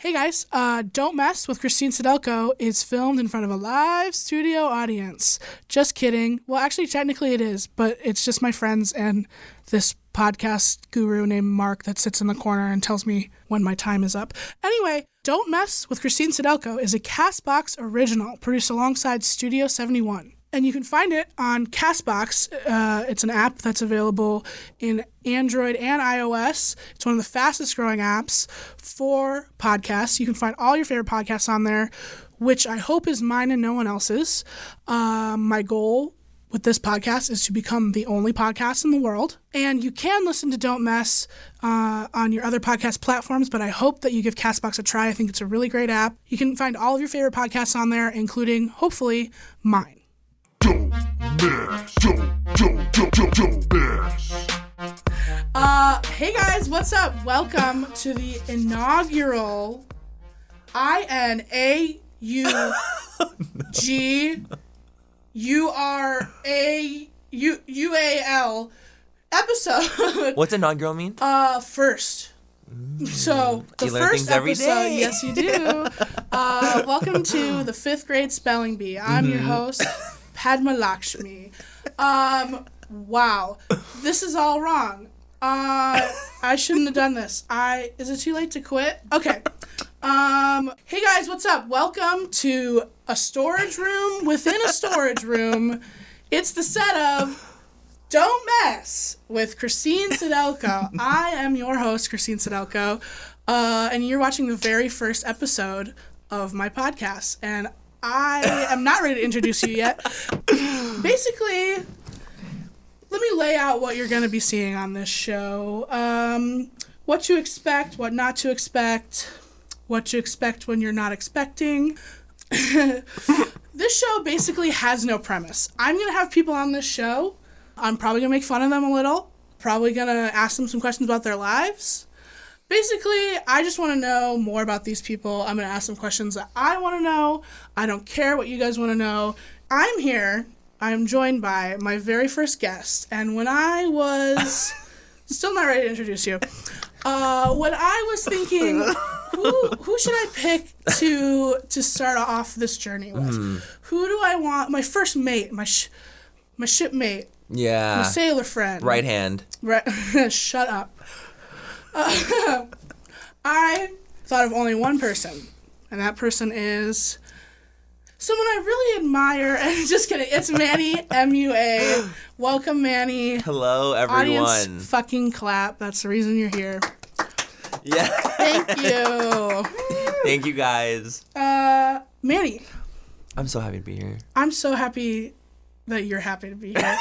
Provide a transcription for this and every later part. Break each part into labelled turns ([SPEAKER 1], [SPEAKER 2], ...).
[SPEAKER 1] Hey guys, Don't Mess with Christine Sydelko is filmed in front of a live studio audience. Just kidding. Well, actually, technically it is, but it's just my friends and this podcast guru named Mark that sits in the corner and tells me when my time is up. Anyway, Don't Mess with Christine Sydelko is a CastBox original produced alongside Studio 71. And you can find it on CastBox. It's an app that's available in Android and iOS. It's one of the fastest growing apps for podcasts. You can find all your favorite podcasts on there, which I hope is mine and no one else's. My goal with this podcast is to become the only podcast in the world. And you can listen to Don't Mess on your other podcast platforms, but I hope that you give CastBox a try. I think it's a really great app. You can find all of your favorite podcasts on there, including, hopefully, mine.
[SPEAKER 2] Don't mess. Don't mess.
[SPEAKER 1] Hey guys, what's up? Welcome to the inaugural INAUGURAUAL episode.
[SPEAKER 3] What's inaugural mean?
[SPEAKER 1] First. So the
[SPEAKER 3] You learn
[SPEAKER 1] first
[SPEAKER 3] things every
[SPEAKER 1] episode,
[SPEAKER 3] day.
[SPEAKER 1] yes you do. Welcome to the 5th grade spelling bee. I'm your host, Padma Lakshmi. Wow, this is all wrong. I shouldn't have done this. Is it too late to quit? Okay. Hey guys, what's up? Welcome to a storage room within a storage room. It's the set of Don't Mess with Christine Sydelko. I am your host, Christine Sydelko, and you're watching the very first episode of my podcast. And I am not ready to introduce you yet. Basically, let me lay out what you're going to be seeing on this show. What to expect, what not to expect, what to expect when you're not expecting. This show basically has no premise. I'm going to have people on this show. I'm probably going to make fun of them a little. Probably going to ask them some questions about their lives. Basically, I just want to know more about these people. I'm going to ask some questions that I want to know. I don't care what you guys want to know. I'm here. I'm joined by my very first guest. And when I was... still not ready to introduce you. When I was thinking, who should I pick to start off this journey with? Who do I want? My first mate, my shipmate.
[SPEAKER 3] Yeah.
[SPEAKER 1] My sailor friend.
[SPEAKER 3] Right hand.
[SPEAKER 1] Right. Shut up. I thought of only one person, and that person is someone I really admire. And just kidding, it's Manny MUA. Welcome, Manny.
[SPEAKER 3] Hello, everyone.
[SPEAKER 1] Audience fucking clap. That's the reason you're here.
[SPEAKER 3] Yeah.
[SPEAKER 1] Thank you.
[SPEAKER 3] Thank you, guys.
[SPEAKER 1] Manny.
[SPEAKER 3] I'm so happy to be here.
[SPEAKER 1] I'm so happy that you're happy to be here.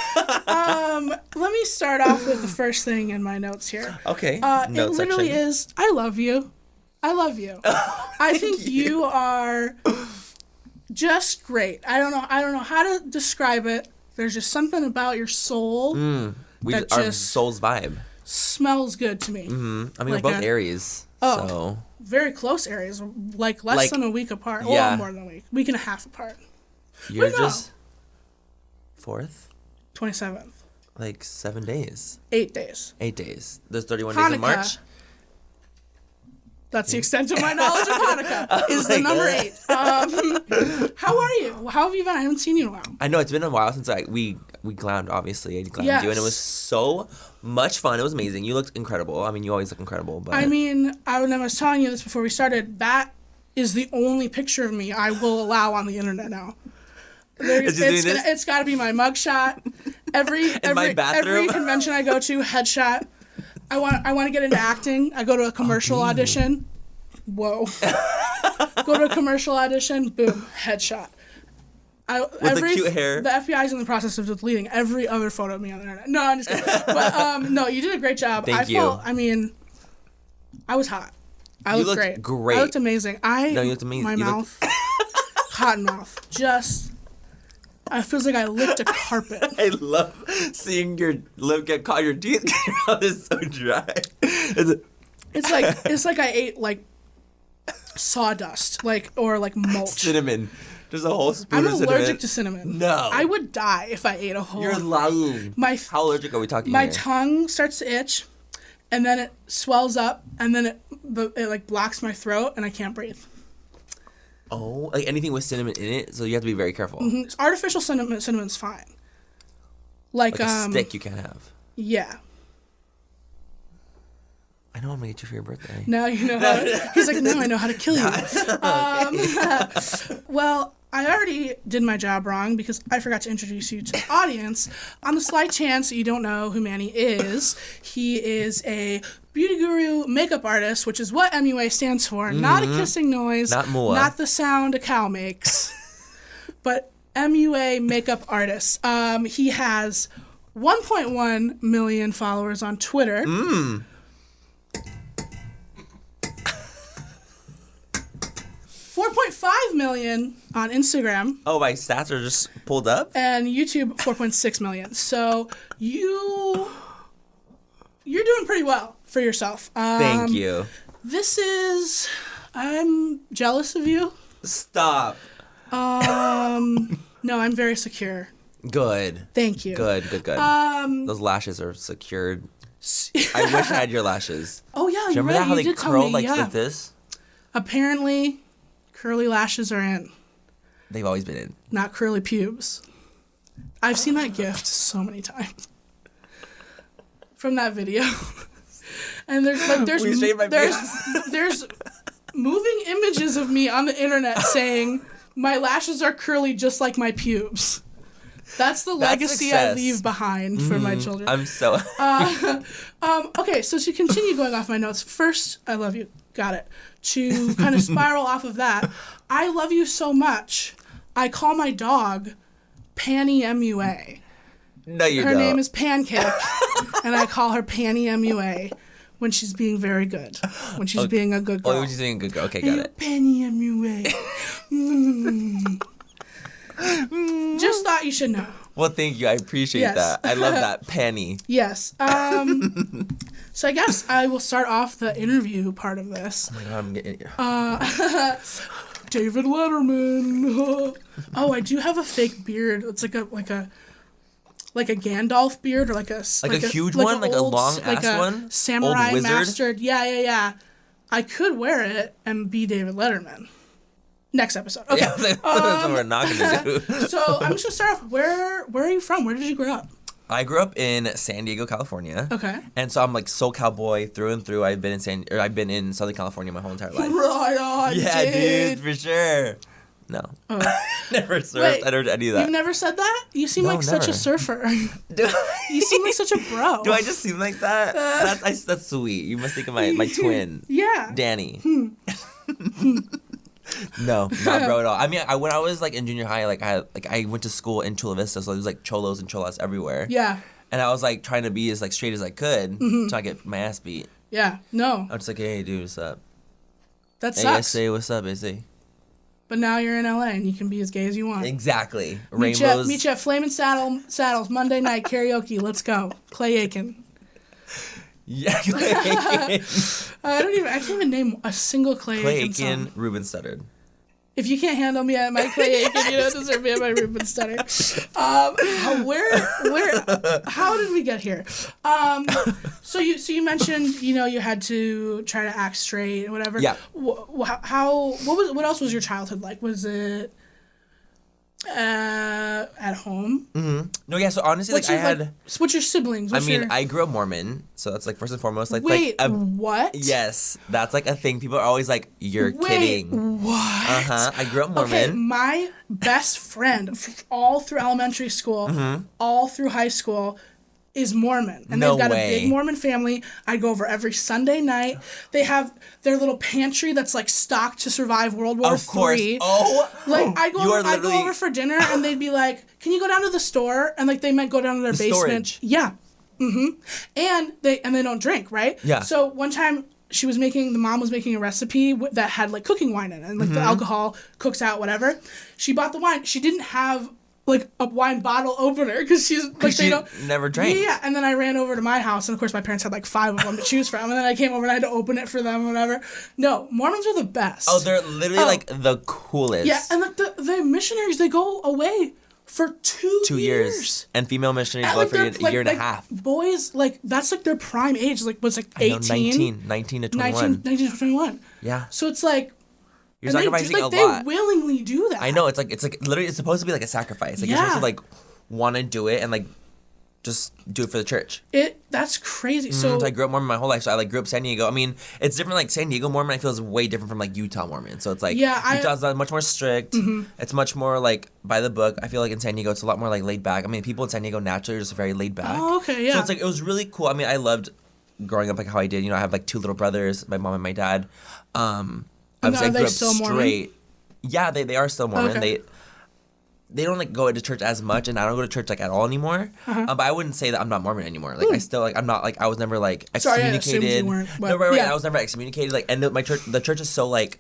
[SPEAKER 1] Let me start off with the first thing in my notes here.
[SPEAKER 3] Okay.
[SPEAKER 1] It literally is, I love you. I love you. I think you are just great. I don't know how to describe it. There's just something about your soul that
[SPEAKER 3] our
[SPEAKER 1] just
[SPEAKER 3] soul's vibe.
[SPEAKER 1] Smells good to me.
[SPEAKER 3] Mm-hmm. I mean,
[SPEAKER 1] Like
[SPEAKER 3] we're both Aries.
[SPEAKER 1] Oh,
[SPEAKER 3] so.
[SPEAKER 1] Very close Aries. Like less than a week apart.
[SPEAKER 3] Yeah.
[SPEAKER 1] Well, more than a week. Week and a half apart.
[SPEAKER 3] You're
[SPEAKER 1] Wait, no.
[SPEAKER 3] just 4th?
[SPEAKER 1] 27th.
[SPEAKER 3] Like 7 days.
[SPEAKER 1] 8 days.
[SPEAKER 3] 8 days. There's 31 days in
[SPEAKER 1] Hanukkah.
[SPEAKER 3] March.
[SPEAKER 1] That's the extent of my knowledge of Hanukkah, is the number 8. How are you? How have you been? I haven't seen you in a while.
[SPEAKER 3] I know, it's been a while since we glammed, obviously. I glammed you, and it was so much fun. It was amazing. You looked incredible. I mean, you always look incredible. But
[SPEAKER 1] I mean, I was telling you this before we started. That is the only picture of me I will allow on the internet now. It's got to be my mugshot. Every convention I go to, headshot. I want to get into acting. I go to a commercial audition. Whoa. Go to a commercial audition. Boom. Headshot.
[SPEAKER 3] With the cute hair.
[SPEAKER 1] The FBI is in the process of deleting every other photo of me on the internet. No, I'm just kidding. But no, you did a great job.
[SPEAKER 3] Thank you.
[SPEAKER 1] I was hot. I looked great.
[SPEAKER 3] Great.
[SPEAKER 1] I looked amazing.
[SPEAKER 3] You looked amazing.
[SPEAKER 1] My mouth. Cotton mouth. Just... it feels like I licked a carpet.
[SPEAKER 3] I love seeing your lip get caught in your teeth. Your mouth is so dry.
[SPEAKER 1] It's like I ate like sawdust, or mold.
[SPEAKER 3] Cinnamon. There's a whole spoon
[SPEAKER 1] I'm
[SPEAKER 3] of cinnamon.
[SPEAKER 1] allergic to cinnamon.
[SPEAKER 3] No.
[SPEAKER 1] I would die if I ate a whole.
[SPEAKER 3] You're lying. How allergic are we talking
[SPEAKER 1] My
[SPEAKER 3] here?
[SPEAKER 1] tongue starts to itch, and then it swells up, and then it like blocks my throat, and I can't breathe.
[SPEAKER 3] Oh, like anything with cinnamon in it, so you have to be very careful.
[SPEAKER 1] Mm-hmm. Artificial cinnamon's fine. Like
[SPEAKER 3] a stick you can't have.
[SPEAKER 1] Yeah.
[SPEAKER 3] I know I'm gonna get you for your birthday.
[SPEAKER 1] Now you know how he's like, now I know how to kill you. Well, I already did my job wrong because I forgot to introduce you to the audience. On the slight chance that you don't know who Manny is, he is a beauty guru makeup artist, which is what MUA stands for. Mm-hmm. Not a kissing noise.
[SPEAKER 3] Not MUA.
[SPEAKER 1] Not the sound a cow makes. But MUA makeup artist. He has 1.1 million followers on Twitter. 4.5 million on Instagram.
[SPEAKER 3] Oh, my stats are just pulled up?
[SPEAKER 1] And YouTube, 4.6 million. So you're doing pretty well for yourself.
[SPEAKER 3] Thank you.
[SPEAKER 1] I'm jealous of you.
[SPEAKER 3] Stop.
[SPEAKER 1] No, I'm very secure.
[SPEAKER 3] Good.
[SPEAKER 1] Thank you.
[SPEAKER 3] Good. Those lashes are secured. I wish I had your lashes.
[SPEAKER 1] Oh, yeah,
[SPEAKER 3] do you remember that how they curl like this?
[SPEAKER 1] Apparently, curly lashes are in.
[SPEAKER 3] They've always been in.
[SPEAKER 1] Not curly pubes. I've seen that gift so many times. From that video. And there's moving images of me on the internet saying my lashes are curly just like my pubes. That's the legacy I leave behind for my children.
[SPEAKER 3] I'm so...
[SPEAKER 1] Okay, so to continue going off my notes, first, I love you. Got it. To kind of spiral off of that, I love you so much, I call my dog Panny MUA.
[SPEAKER 3] No, you don't.
[SPEAKER 1] Her name is Pancake, and I call her Panny MUA when she's being very good. When she's being a good girl.
[SPEAKER 3] Oh, when she's being a good girl. Okay, got it.
[SPEAKER 1] Panny MUA. Just thought you should know.
[SPEAKER 3] Well, thank you. I appreciate that. I love that. Panny.
[SPEAKER 1] Yes. So I guess I will start off the interview part of this.
[SPEAKER 3] Oh my God, I'm getting...
[SPEAKER 1] David Letterman. Oh, I do have a fake beard. It's like a Gandalf beard or like a
[SPEAKER 3] huge one, like a long ass one,
[SPEAKER 1] samurai
[SPEAKER 3] old wizard.
[SPEAKER 1] mastered. Yeah. I could wear it and be David Letterman. Next episode. Okay.
[SPEAKER 3] Yeah, that's what we're not gonna do.
[SPEAKER 1] So I'm just gonna start off. Where are you from? Where did you grow up?
[SPEAKER 3] I grew up in San Diego, California.
[SPEAKER 1] Okay.
[SPEAKER 3] And so I'm like SoCal boy through and through. I've been in Southern California my whole entire life.
[SPEAKER 1] Right on,
[SPEAKER 3] yeah, dude, for sure. No.
[SPEAKER 1] Oh.
[SPEAKER 3] Never surfed.
[SPEAKER 1] Wait,
[SPEAKER 3] I never did any of that.
[SPEAKER 1] You've never said that? You seem like such a surfer. You seem like such a bro.
[SPEAKER 3] Do I just seem like that? That's sweet. You must think of my twin.
[SPEAKER 1] Yeah.
[SPEAKER 3] Danny. No, not bro at all. I mean, when I was like in junior high, I went to school in Chula Vista, so there was like cholos and cholas everywhere.
[SPEAKER 1] Yeah.
[SPEAKER 3] And I was like trying to be as like straight as I could, trying to get my ass beat.
[SPEAKER 1] Yeah. No.
[SPEAKER 3] I was just like, hey, dude, what's up?
[SPEAKER 1] That sucks.
[SPEAKER 3] Hey, what's up, ASA?
[SPEAKER 1] But now you're in LA and you can be as gay as you want.
[SPEAKER 3] Exactly.
[SPEAKER 1] Meet you at Flamin' Saddles Monday night karaoke. Let's go. Clay Aiken.
[SPEAKER 3] Yeah, Clay Aiken.
[SPEAKER 1] I can't even name a single Clay Aiken song.
[SPEAKER 3] Ruben Studdard. If
[SPEAKER 1] you can't handle me at my Clay Aiken, you don't deserve me at my Ruben Studdard. How did we get here? So you mentioned, you had to try to act straight or whatever.
[SPEAKER 3] Yeah.
[SPEAKER 1] What else was your childhood like? Was it at home?
[SPEAKER 3] Mm-hmm. No, yeah. So honestly, what's
[SPEAKER 1] your siblings?
[SPEAKER 3] I grew up Mormon, so that's like first and foremost.
[SPEAKER 1] What?
[SPEAKER 3] Yes, that's like a thing. People are always like, "You're kidding."
[SPEAKER 1] What?
[SPEAKER 3] I grew up Mormon.
[SPEAKER 1] Okay, my best friend, all through elementary school, all through high school, is Mormon. And they've got a big Mormon family. I go over every Sunday night. They have their little pantry that's like stocked to survive World War III. Of course. I go over for dinner and they'd be like, can you go down to the store? And like they might go down to their basement.
[SPEAKER 3] Storage.
[SPEAKER 1] Yeah. Mm-hmm. And they don't drink, right?
[SPEAKER 3] Yeah.
[SPEAKER 1] So one time the mom was making a recipe that had like cooking wine in it. And like the alcohol cooks out, whatever. She bought the wine. She didn't have like a wine bottle opener because she
[SPEAKER 3] never drank.
[SPEAKER 1] Yeah, and then I ran over to my house, and of course my parents had like 5 of them to choose from, and then I came over and I had to open it for them, whatever. No, Mormons are the best.
[SPEAKER 3] Oh, they're literally like the coolest.
[SPEAKER 1] Yeah, and like the missionaries, they go away For 2 years.
[SPEAKER 3] And female missionaries
[SPEAKER 1] And,
[SPEAKER 3] go for
[SPEAKER 1] they're,
[SPEAKER 3] a year and a half.
[SPEAKER 1] Boys, like, that's, like, their prime age. Like, was, like, 18?
[SPEAKER 3] 19 to 21.
[SPEAKER 1] 19 to 21.
[SPEAKER 3] Yeah.
[SPEAKER 1] So it's, like...
[SPEAKER 3] You're sacrificing a lot.
[SPEAKER 1] They willingly do that.
[SPEAKER 3] I know. It's like literally, it's supposed to be, like, a sacrifice. Like, you're supposed to, like, want to do it and, like, just do it for the church.
[SPEAKER 1] That's crazy.
[SPEAKER 3] So I grew up Mormon my whole life. So I like grew up San Diego. I mean, it's different. Like San Diego Mormon, I feel is way different from like Utah Mormon. So it's like Utah's much more strict. It's much more like by the book. I feel like in San Diego, it's a lot more like laid back. I mean, people in San Diego naturally are just very laid back.
[SPEAKER 1] Oh, okay, yeah.
[SPEAKER 3] So it's like it was really cool. I mean, I loved growing up like how I did. You know, I have like 2 little brothers, my mom and my dad.
[SPEAKER 1] Are they still Mormon?
[SPEAKER 3] Yeah, they are still Mormon.
[SPEAKER 1] Okay.
[SPEAKER 3] They don't like go to church as much, and I don't go to church like at all anymore. But I wouldn't say that I'm not Mormon anymore. Like I still like I'm not like I was never like excommunicated.
[SPEAKER 1] Sorry, I assumed you weren't, but,
[SPEAKER 3] no, right. I was never excommunicated. Like and the church is so like,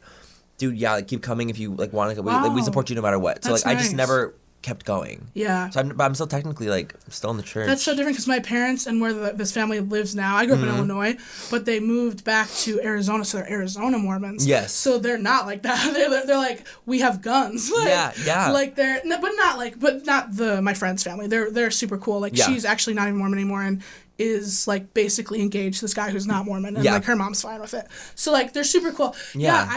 [SPEAKER 3] dude, yeah, like keep coming if you like want to. We support you no matter what. So
[SPEAKER 1] That's
[SPEAKER 3] like I just
[SPEAKER 1] nice.
[SPEAKER 3] never kept going.
[SPEAKER 1] Yeah.
[SPEAKER 3] So I'm still technically like still in the church.
[SPEAKER 1] That's so different because my parents and where this family lives now, I grew up in Illinois, but they moved back to Arizona, so they're Arizona Mormons.
[SPEAKER 3] Yes.
[SPEAKER 1] So they're not like that. They're like, we have guns. Like,
[SPEAKER 3] yeah.
[SPEAKER 1] Like but not my friend's family. They're super cool. Like she's actually not even Mormon anymore and is like basically engaged to this guy who's not Mormon and like her mom's fine with it. So like they're super cool. Yeah.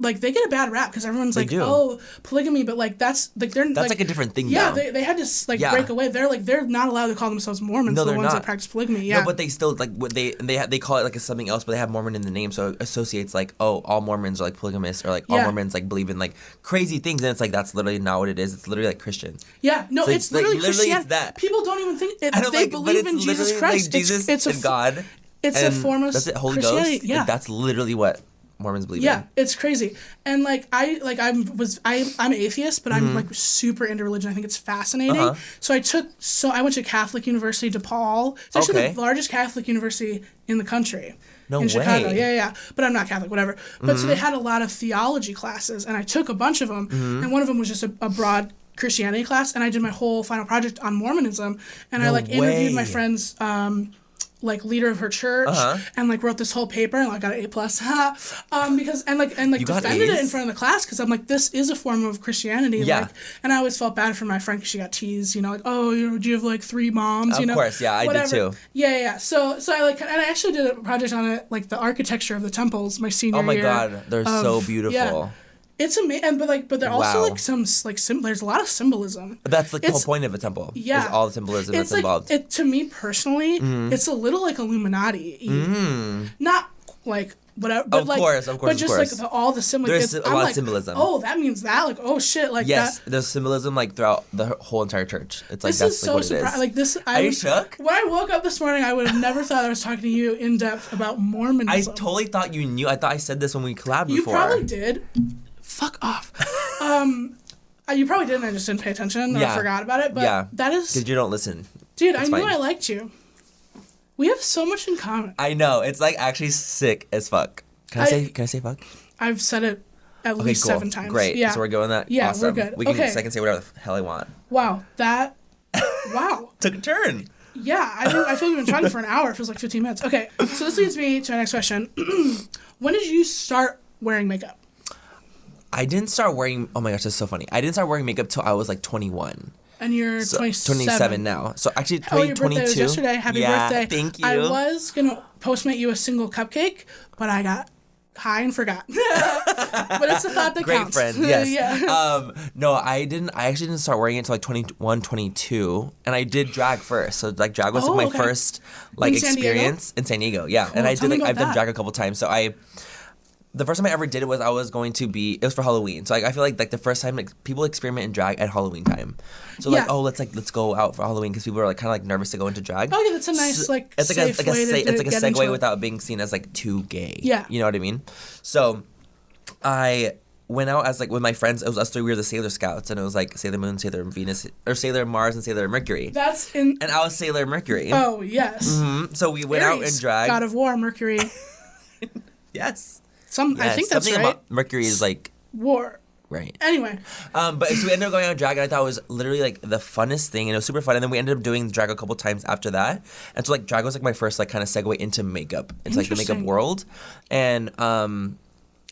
[SPEAKER 1] Like they get a bad rap because everyone's like, oh, polygamy, but like that's like they're
[SPEAKER 3] that's like a different thing.
[SPEAKER 1] Yeah,
[SPEAKER 3] now.
[SPEAKER 1] they had to like break away. They're not allowed to call themselves Mormons.
[SPEAKER 3] No,
[SPEAKER 1] the
[SPEAKER 3] they're
[SPEAKER 1] ones
[SPEAKER 3] not.
[SPEAKER 1] that practice polygamy. Yeah,
[SPEAKER 3] No, but they still like what they call it like something else, but they have Mormon in the name, so it associates like all Mormons are like polygamists or like all Mormons like believe in like crazy things, and it's like that's literally not what it is. It's literally like Christian.
[SPEAKER 1] Yeah, no,
[SPEAKER 3] so
[SPEAKER 1] it's literally Christianity.
[SPEAKER 3] It's that.
[SPEAKER 1] People don't even think
[SPEAKER 3] I don't
[SPEAKER 1] they
[SPEAKER 3] like,
[SPEAKER 1] believe in Jesus Christ.
[SPEAKER 3] Like Jesus it's and God.
[SPEAKER 1] It's
[SPEAKER 3] and
[SPEAKER 1] a form of
[SPEAKER 3] that's it, Holy
[SPEAKER 1] Christianity.
[SPEAKER 3] Ghost.
[SPEAKER 1] Yeah,
[SPEAKER 3] like, that's literally what Mormons believe in.
[SPEAKER 1] Yeah, it's crazy. And like I'm atheist, but I'm like super into religion. I think it's fascinating. So I went to Catholic University DePaul. It's actually the largest Catholic university in the country.
[SPEAKER 3] No
[SPEAKER 1] in
[SPEAKER 3] way.
[SPEAKER 1] Chicago. Yeah. But I'm not Catholic, whatever. But so they had a lot of theology classes, and I took a bunch of them, and one of them was just a broad Christianity class, and I did my whole final project on Mormonism, and I like interviewed my friends like leader of her church and like wrote this whole paper and like got an A+. Because defended it in front of the class because I'm like, this is a form of Christianity.
[SPEAKER 3] Yeah.
[SPEAKER 1] Like, and I always felt bad for my friend because she got teased, you know, like, oh, you know, do you have like 3 moms?
[SPEAKER 3] Of course, yeah,
[SPEAKER 1] whatever.
[SPEAKER 3] I did too.
[SPEAKER 1] Yeah. So I like, and I actually did a project on it, like the architecture of the temples my senior year.
[SPEAKER 3] Oh my God, they're so beautiful. Yeah.
[SPEAKER 1] It's amazing, but they're also like there's a lot of symbolism.
[SPEAKER 3] That's like the whole point of a temple.
[SPEAKER 1] Yeah,
[SPEAKER 3] is all the symbolism that's involved.
[SPEAKER 1] To me personally, it's a little like Illuminati. Not like whatever, but but just like all the symbolism.
[SPEAKER 3] There's a lot of symbolism.
[SPEAKER 1] Oh, that means that. Like, oh shit, like
[SPEAKER 3] yes,
[SPEAKER 1] that.
[SPEAKER 3] there's symbolism like throughout the whole entire church. It's like
[SPEAKER 1] this
[SPEAKER 3] that's
[SPEAKER 1] is
[SPEAKER 3] like
[SPEAKER 1] so
[SPEAKER 3] what it is.
[SPEAKER 1] Like this,
[SPEAKER 3] Are you shook?
[SPEAKER 1] When I woke up this morning, I would have never thought I was talking to you in depth about Mormonism.
[SPEAKER 3] I totally thought you knew. I thought I said this when we collabed before.
[SPEAKER 1] You probably did. Fuck off. You probably didn't. I just didn't pay attention. I forgot about it. But that is
[SPEAKER 3] because you don't listen.
[SPEAKER 1] Dude, I knew I liked you. We have so much in common.
[SPEAKER 3] I know. It's like actually sick as fuck. Can I say fuck?
[SPEAKER 1] I've said it at least 7 times.
[SPEAKER 3] Great.
[SPEAKER 1] Yeah.
[SPEAKER 3] So we're going that.
[SPEAKER 1] Yeah,
[SPEAKER 3] awesome.
[SPEAKER 1] we're good.
[SPEAKER 3] We can. I can say whatever the hell I want.
[SPEAKER 1] Wow. Wow.
[SPEAKER 3] Took a turn.
[SPEAKER 1] Yeah, I feel like we've been talking for an hour. It feels like 15 minutes. Okay, so this leads me to my next question. When did you start wearing makeup?
[SPEAKER 3] I didn't start wearing. Oh my gosh, that's so funny. I didn't start wearing makeup till I was like 21.
[SPEAKER 1] And you're
[SPEAKER 3] 27 now. So actually, 22.
[SPEAKER 1] Oh, your birthday was yesterday. Happy birthday!
[SPEAKER 3] Thank you.
[SPEAKER 1] I was gonna postmate you a single cupcake, but I got high and forgot. But it's a thought that
[SPEAKER 3] Great
[SPEAKER 1] counts.
[SPEAKER 3] friend. Yes.
[SPEAKER 1] Yeah.
[SPEAKER 3] No, I didn't. I actually didn't start wearing it until like 21, 22, and I did drag first. So like drag was like my first like experience in San Diego. Yeah, and I did like I've done drag a couple times. So the first time I ever did it was I was going to be. It was for Halloween. So like I feel like the first time like people experiment in drag at Halloween time. So like let's go out for Halloween because people are like kind of like nervous to go into drag.
[SPEAKER 1] Oh yeah, that's a nice like
[SPEAKER 3] it's like
[SPEAKER 1] safe way to
[SPEAKER 3] it's like a
[SPEAKER 1] get into
[SPEAKER 3] segue
[SPEAKER 1] it.
[SPEAKER 3] without being seen as like too gay.
[SPEAKER 1] Yeah,
[SPEAKER 3] you know what I mean. So I went out as like with my friends. It was us 3. We were the Sailor Scouts, and it was like Sailor Moon, Sailor Venus, or Sailor Mars, and Sailor Mercury. And I was Sailor Mercury.
[SPEAKER 1] Oh yes.
[SPEAKER 3] Mm-hmm. So we went out in drag.
[SPEAKER 1] God of War, Mercury.
[SPEAKER 3] Yes.
[SPEAKER 1] I think that's
[SPEAKER 3] something
[SPEAKER 1] right.
[SPEAKER 3] About Mercury is like
[SPEAKER 1] war.
[SPEAKER 3] Right.
[SPEAKER 1] Anyway.
[SPEAKER 3] But so we ended up going out drag, and I thought it was literally like the funnest thing, and it was super fun. And then we ended up doing drag a couple times after that. And so like drag was like my first like kind of segue into makeup, into like the makeup world. And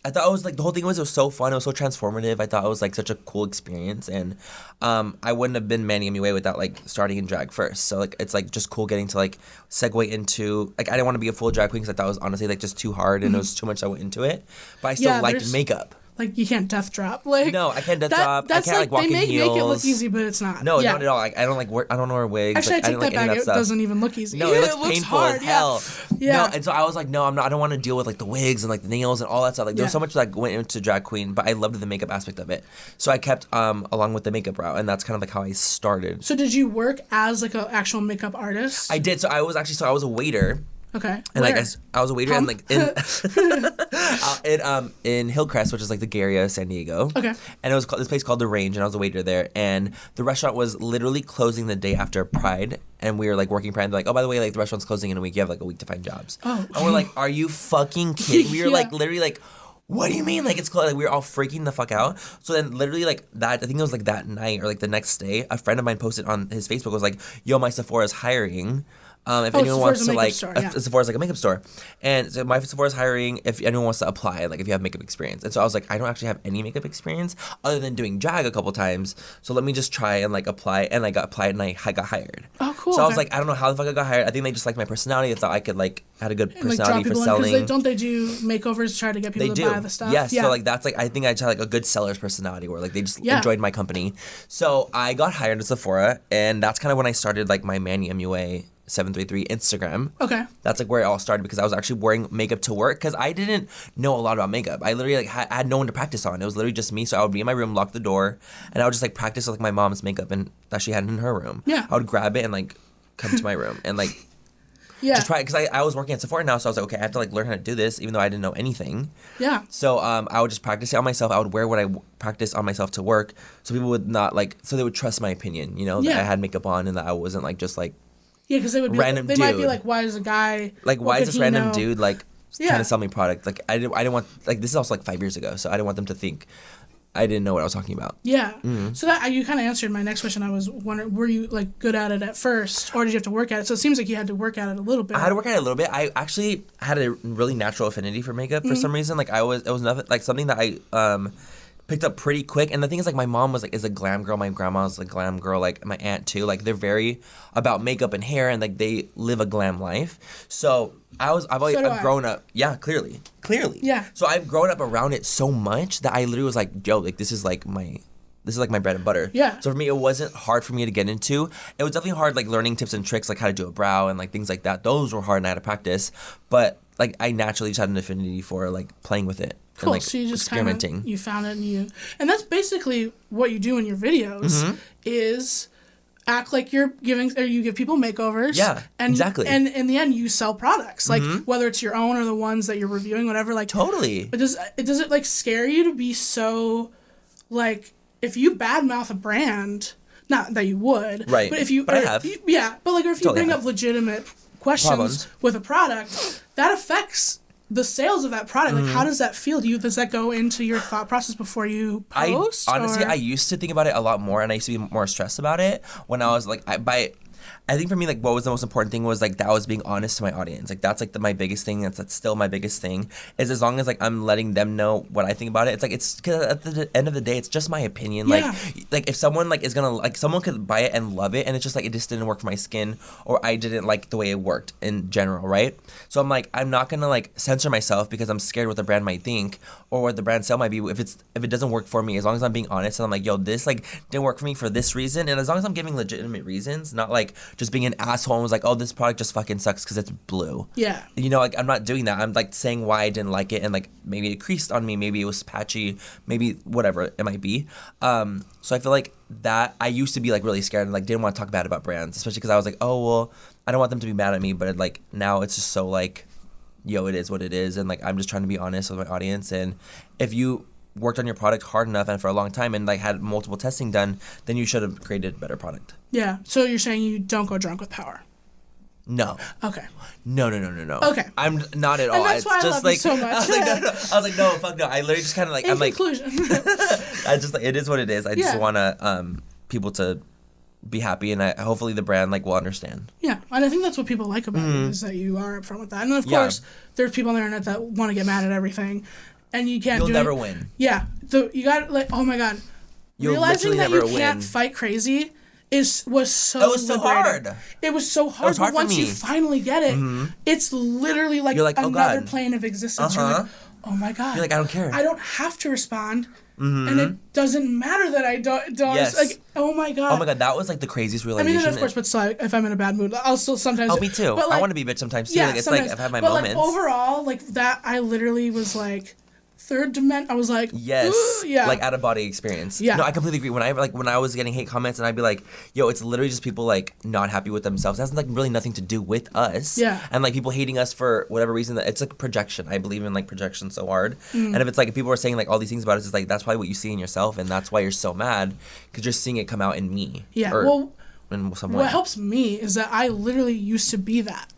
[SPEAKER 3] I thought it was like the whole thing was so fun. It was so transformative. I thought it was like such a cool experience, and I wouldn't have been Manny MUA without like starting in drag first. So like it's like just cool getting to like segue into like I didn't want to be a full drag queen because I thought it was honestly like just too hard and it was too much I went into it. But I still liked makeup.
[SPEAKER 1] Like, you can't death drop. Like,
[SPEAKER 3] no, I can't death drop. I can't, like, walk in heels. They make it look easy,
[SPEAKER 1] but it's not.
[SPEAKER 3] No, not at all. Like, I don't know wear wigs.
[SPEAKER 1] Actually,
[SPEAKER 3] like,
[SPEAKER 1] I take that back. It doesn't even look easy.
[SPEAKER 3] No, it looks painful
[SPEAKER 1] hard,
[SPEAKER 3] as hell. Yeah. No, and so I was like, no, I don't want to deal with, like, the wigs and, like, the nails and all that stuff. Like, there was so much, like, went into drag queen, but I loved the makeup aspect of it. So I kept along with the makeup route, and that's kind of, like, how I started.
[SPEAKER 1] So did you work as, like, an actual makeup artist?
[SPEAKER 3] I did. So I was a waiter.
[SPEAKER 1] Okay.
[SPEAKER 3] And like I was a waiter in like in Hillcrest, which is like the gay area of San Diego.
[SPEAKER 1] Okay.
[SPEAKER 3] And it was this place called The Range, and I was a waiter there. And the restaurant was literally closing the day after Pride, and we were like working Pride. And they're like, oh, by the way, like the restaurant's closing in a week. You have like a week to find jobs.
[SPEAKER 1] Oh.
[SPEAKER 3] And we're like, are you fucking kidding? We were like literally like, what do you mean? Like, it's closed. Like, we were all freaking the fuck out. So then literally like that, I think it was like that night or like the next day, a friend of mine posted on his Facebook, was like, yo, my Sephora is hiring. If anyone wants to like, Sephora's like a makeup store, and so my Sephora's hiring if anyone wants to apply, like if you have makeup experience. And so I was like, I don't actually have any makeup experience other than doing drag a couple times. So let me just try and like apply, and I got applied and I got hired.
[SPEAKER 1] Oh, cool.
[SPEAKER 3] So I was like, I don't know how the fuck I got hired. I think they just liked my personality. They thought I could like had a good personality for selling.
[SPEAKER 1] Don't they do makeovers to try to get people to buy the stuff?
[SPEAKER 3] Yes. Yeah. So like that's like I think I just had like a good seller's personality where like they just enjoyed my company. So I got hired at Sephora, and that's kind of when I started like my Manny MUA 733 Instagram.
[SPEAKER 1] Okay.
[SPEAKER 3] That's like where it all started, because I was actually wearing makeup to work because I didn't know a lot about makeup. I literally like had no one to practice on. It was literally just me. So I would be in my room, lock the door, and I would just like practice with like my mom's makeup and that she had in her room.
[SPEAKER 1] Yeah.
[SPEAKER 3] I would grab it and like come to my room and like just try it, because I was working at Sephora now, so I was like, okay, I have to like learn how to do this even though I didn't know anything.
[SPEAKER 1] Yeah.
[SPEAKER 3] So I would just practice it on myself. I would wear what I practiced on myself to work, so people would not like, so they would trust my opinion, you know, that I had makeup on and that I wasn't like just like
[SPEAKER 1] because they would be
[SPEAKER 3] random
[SPEAKER 1] they might be like, why is a guy
[SPEAKER 3] like why is this random dude like trying to sell me product? Like I didn't want, like, this is also like 5 years ago, so I didn't want them to think I didn't know what I was talking about.
[SPEAKER 1] Yeah. Mm-hmm. So that you kind of answered my next question. I was wondering, were you like good at it at first, or did you have to work at it? So it seems like you had to work at it a little bit.
[SPEAKER 3] I had to work at it a little bit. I actually had a really natural affinity for makeup for some reason. Like it was nothing, like something that I picked up pretty quick. And the thing is, like, my mom was like is a glam girl. My grandma's a glam girl. Like my aunt too. Like they're very about makeup and hair, and like they live a glam life. So I've grown up. Yeah, clearly.
[SPEAKER 1] Yeah.
[SPEAKER 3] So I've grown up around it so much that I literally was like, yo, like this is like my bread and butter.
[SPEAKER 1] Yeah.
[SPEAKER 3] So for me, it wasn't hard for me to get into. It was definitely hard, like learning tips and tricks, like how to do a brow and like things like that. Those were hard and I had to practice. But like I naturally just had an affinity for like playing with it.
[SPEAKER 1] Cool.
[SPEAKER 3] And, like,
[SPEAKER 1] so you just
[SPEAKER 3] experimenting.
[SPEAKER 1] You found it, and that's basically what you do in your videos is act like you're giving, or you give people makeovers.
[SPEAKER 3] Yeah,
[SPEAKER 1] and,
[SPEAKER 3] exactly.
[SPEAKER 1] And in the end, you sell products, like whether it's your own or the ones that you're reviewing, whatever. Like
[SPEAKER 3] totally.
[SPEAKER 1] But does it like scare you to be so, like, if you badmouth a brand, not that you would,
[SPEAKER 3] right?
[SPEAKER 1] But if you,
[SPEAKER 3] I have.
[SPEAKER 1] But like, or if you bring up legitimate questions with a product, that affects the sales of that product. Like, how does that feel? Does that go into your thought process before you post?
[SPEAKER 3] I used to think about it a lot more, and I used to be more stressed about it when I was like, I think for me, like, what was the most important thing was, like, that I was being honest to my audience. Like, that's, like, my biggest thing. That's still my biggest thing, is as long as, like, I'm letting them know what I think about it. It's, like, because at the end of the day, it's just my opinion.
[SPEAKER 1] Yeah.
[SPEAKER 3] Like, if someone, like, is gonna, like, someone could buy it and love it, and it's just, like, it just didn't work for my skin, or I didn't like the way it worked in general, right? So I'm, like, I'm not gonna, like, censor myself because I'm scared what the brand might think, or what the brand sale might be. If it doesn't work for me, as long as I'm being honest, and I'm, like, yo, this, like, didn't work for me for this reason, and as long as I'm giving legitimate reasons, not, like, just being an asshole and was like, oh, this product just fucking sucks because it's blue.
[SPEAKER 1] Yeah.
[SPEAKER 3] You know, like, I'm not doing that. I'm, like, saying why I didn't like it, and, like, maybe it creased on me, maybe it was patchy, maybe whatever it might be. So I feel like that I used to be, like, really scared and, like, didn't want to talk bad about brands, especially because I was like, oh, well, I don't want them to be mad at me, but, like, now it's just so, like, yo, it is what it is, and, like, I'm just trying to be honest with my audience, and if you worked on your product hard enough and for a long time and, like, had multiple testing done, then you should have created a better product.
[SPEAKER 1] Yeah. So you're saying you don't go drunk with power?
[SPEAKER 3] No.
[SPEAKER 1] Okay.
[SPEAKER 3] No.
[SPEAKER 1] Okay.
[SPEAKER 3] I'm not at all.
[SPEAKER 1] And that's why I love you so much.
[SPEAKER 3] I was like, no. I was like, no, fuck no. I literally just kind of like,
[SPEAKER 1] In conclusion.
[SPEAKER 3] I just, like, it is what it is. I just want to, people to be happy, and hopefully the brand, like, will understand.
[SPEAKER 1] Yeah. And I think that's what people like about you, is that you are upfront with that. And of course, there's people on the internet that want to get mad at everything. and you can't
[SPEAKER 3] You'll
[SPEAKER 1] do
[SPEAKER 3] never
[SPEAKER 1] it.
[SPEAKER 3] win.
[SPEAKER 1] Yeah. So you got like, oh my God.
[SPEAKER 3] You'll
[SPEAKER 1] Realizing that you
[SPEAKER 3] literally never
[SPEAKER 1] can't
[SPEAKER 3] win.
[SPEAKER 1] fight crazy was so
[SPEAKER 3] It was so
[SPEAKER 1] liberating.
[SPEAKER 3] hard.
[SPEAKER 1] It was so hard.
[SPEAKER 3] It was hard
[SPEAKER 1] but
[SPEAKER 3] for
[SPEAKER 1] once
[SPEAKER 3] me.
[SPEAKER 1] you finally get it, it's literally like,
[SPEAKER 3] You're like, oh
[SPEAKER 1] another
[SPEAKER 3] God.
[SPEAKER 1] plane of existence. You're like, oh my God.
[SPEAKER 3] You're like, I don't care.
[SPEAKER 1] I don't have to respond. And it doesn't matter that I don't.
[SPEAKER 3] Yes.
[SPEAKER 1] Like, oh my God.
[SPEAKER 3] Oh my God, that was like the craziest
[SPEAKER 1] I
[SPEAKER 3] realization.
[SPEAKER 1] mean, of course, but still, if I'm in a bad mood, I'll still sometimes.
[SPEAKER 3] Oh, me too.
[SPEAKER 1] But like,
[SPEAKER 3] I want to be a bitch sometimes too.
[SPEAKER 1] Yeah,
[SPEAKER 3] Like, it's
[SPEAKER 1] sometimes.
[SPEAKER 3] like I've had my
[SPEAKER 1] but
[SPEAKER 3] moments.
[SPEAKER 1] Like overall, like that, I literally was like, third dimension. I was like,
[SPEAKER 3] yes,
[SPEAKER 1] ooh, yeah,
[SPEAKER 3] like out of body experience.
[SPEAKER 1] Yeah.
[SPEAKER 3] No, I completely agree. When I was getting hate comments and I'd be like, yo, it's literally just people like not happy with themselves. It has like really nothing to do with us.
[SPEAKER 1] Yeah.
[SPEAKER 3] And like people hating us for whatever reason. That it's like projection. I believe in like projection so hard. And if it's like if people are saying like all these things about us, it's like that's probably what you see in yourself, and that's why you're so mad because you're seeing it come out in me.
[SPEAKER 1] Yeah.
[SPEAKER 3] Or
[SPEAKER 1] Well,
[SPEAKER 3] in some way.
[SPEAKER 1] what helps me is that I literally used to be that.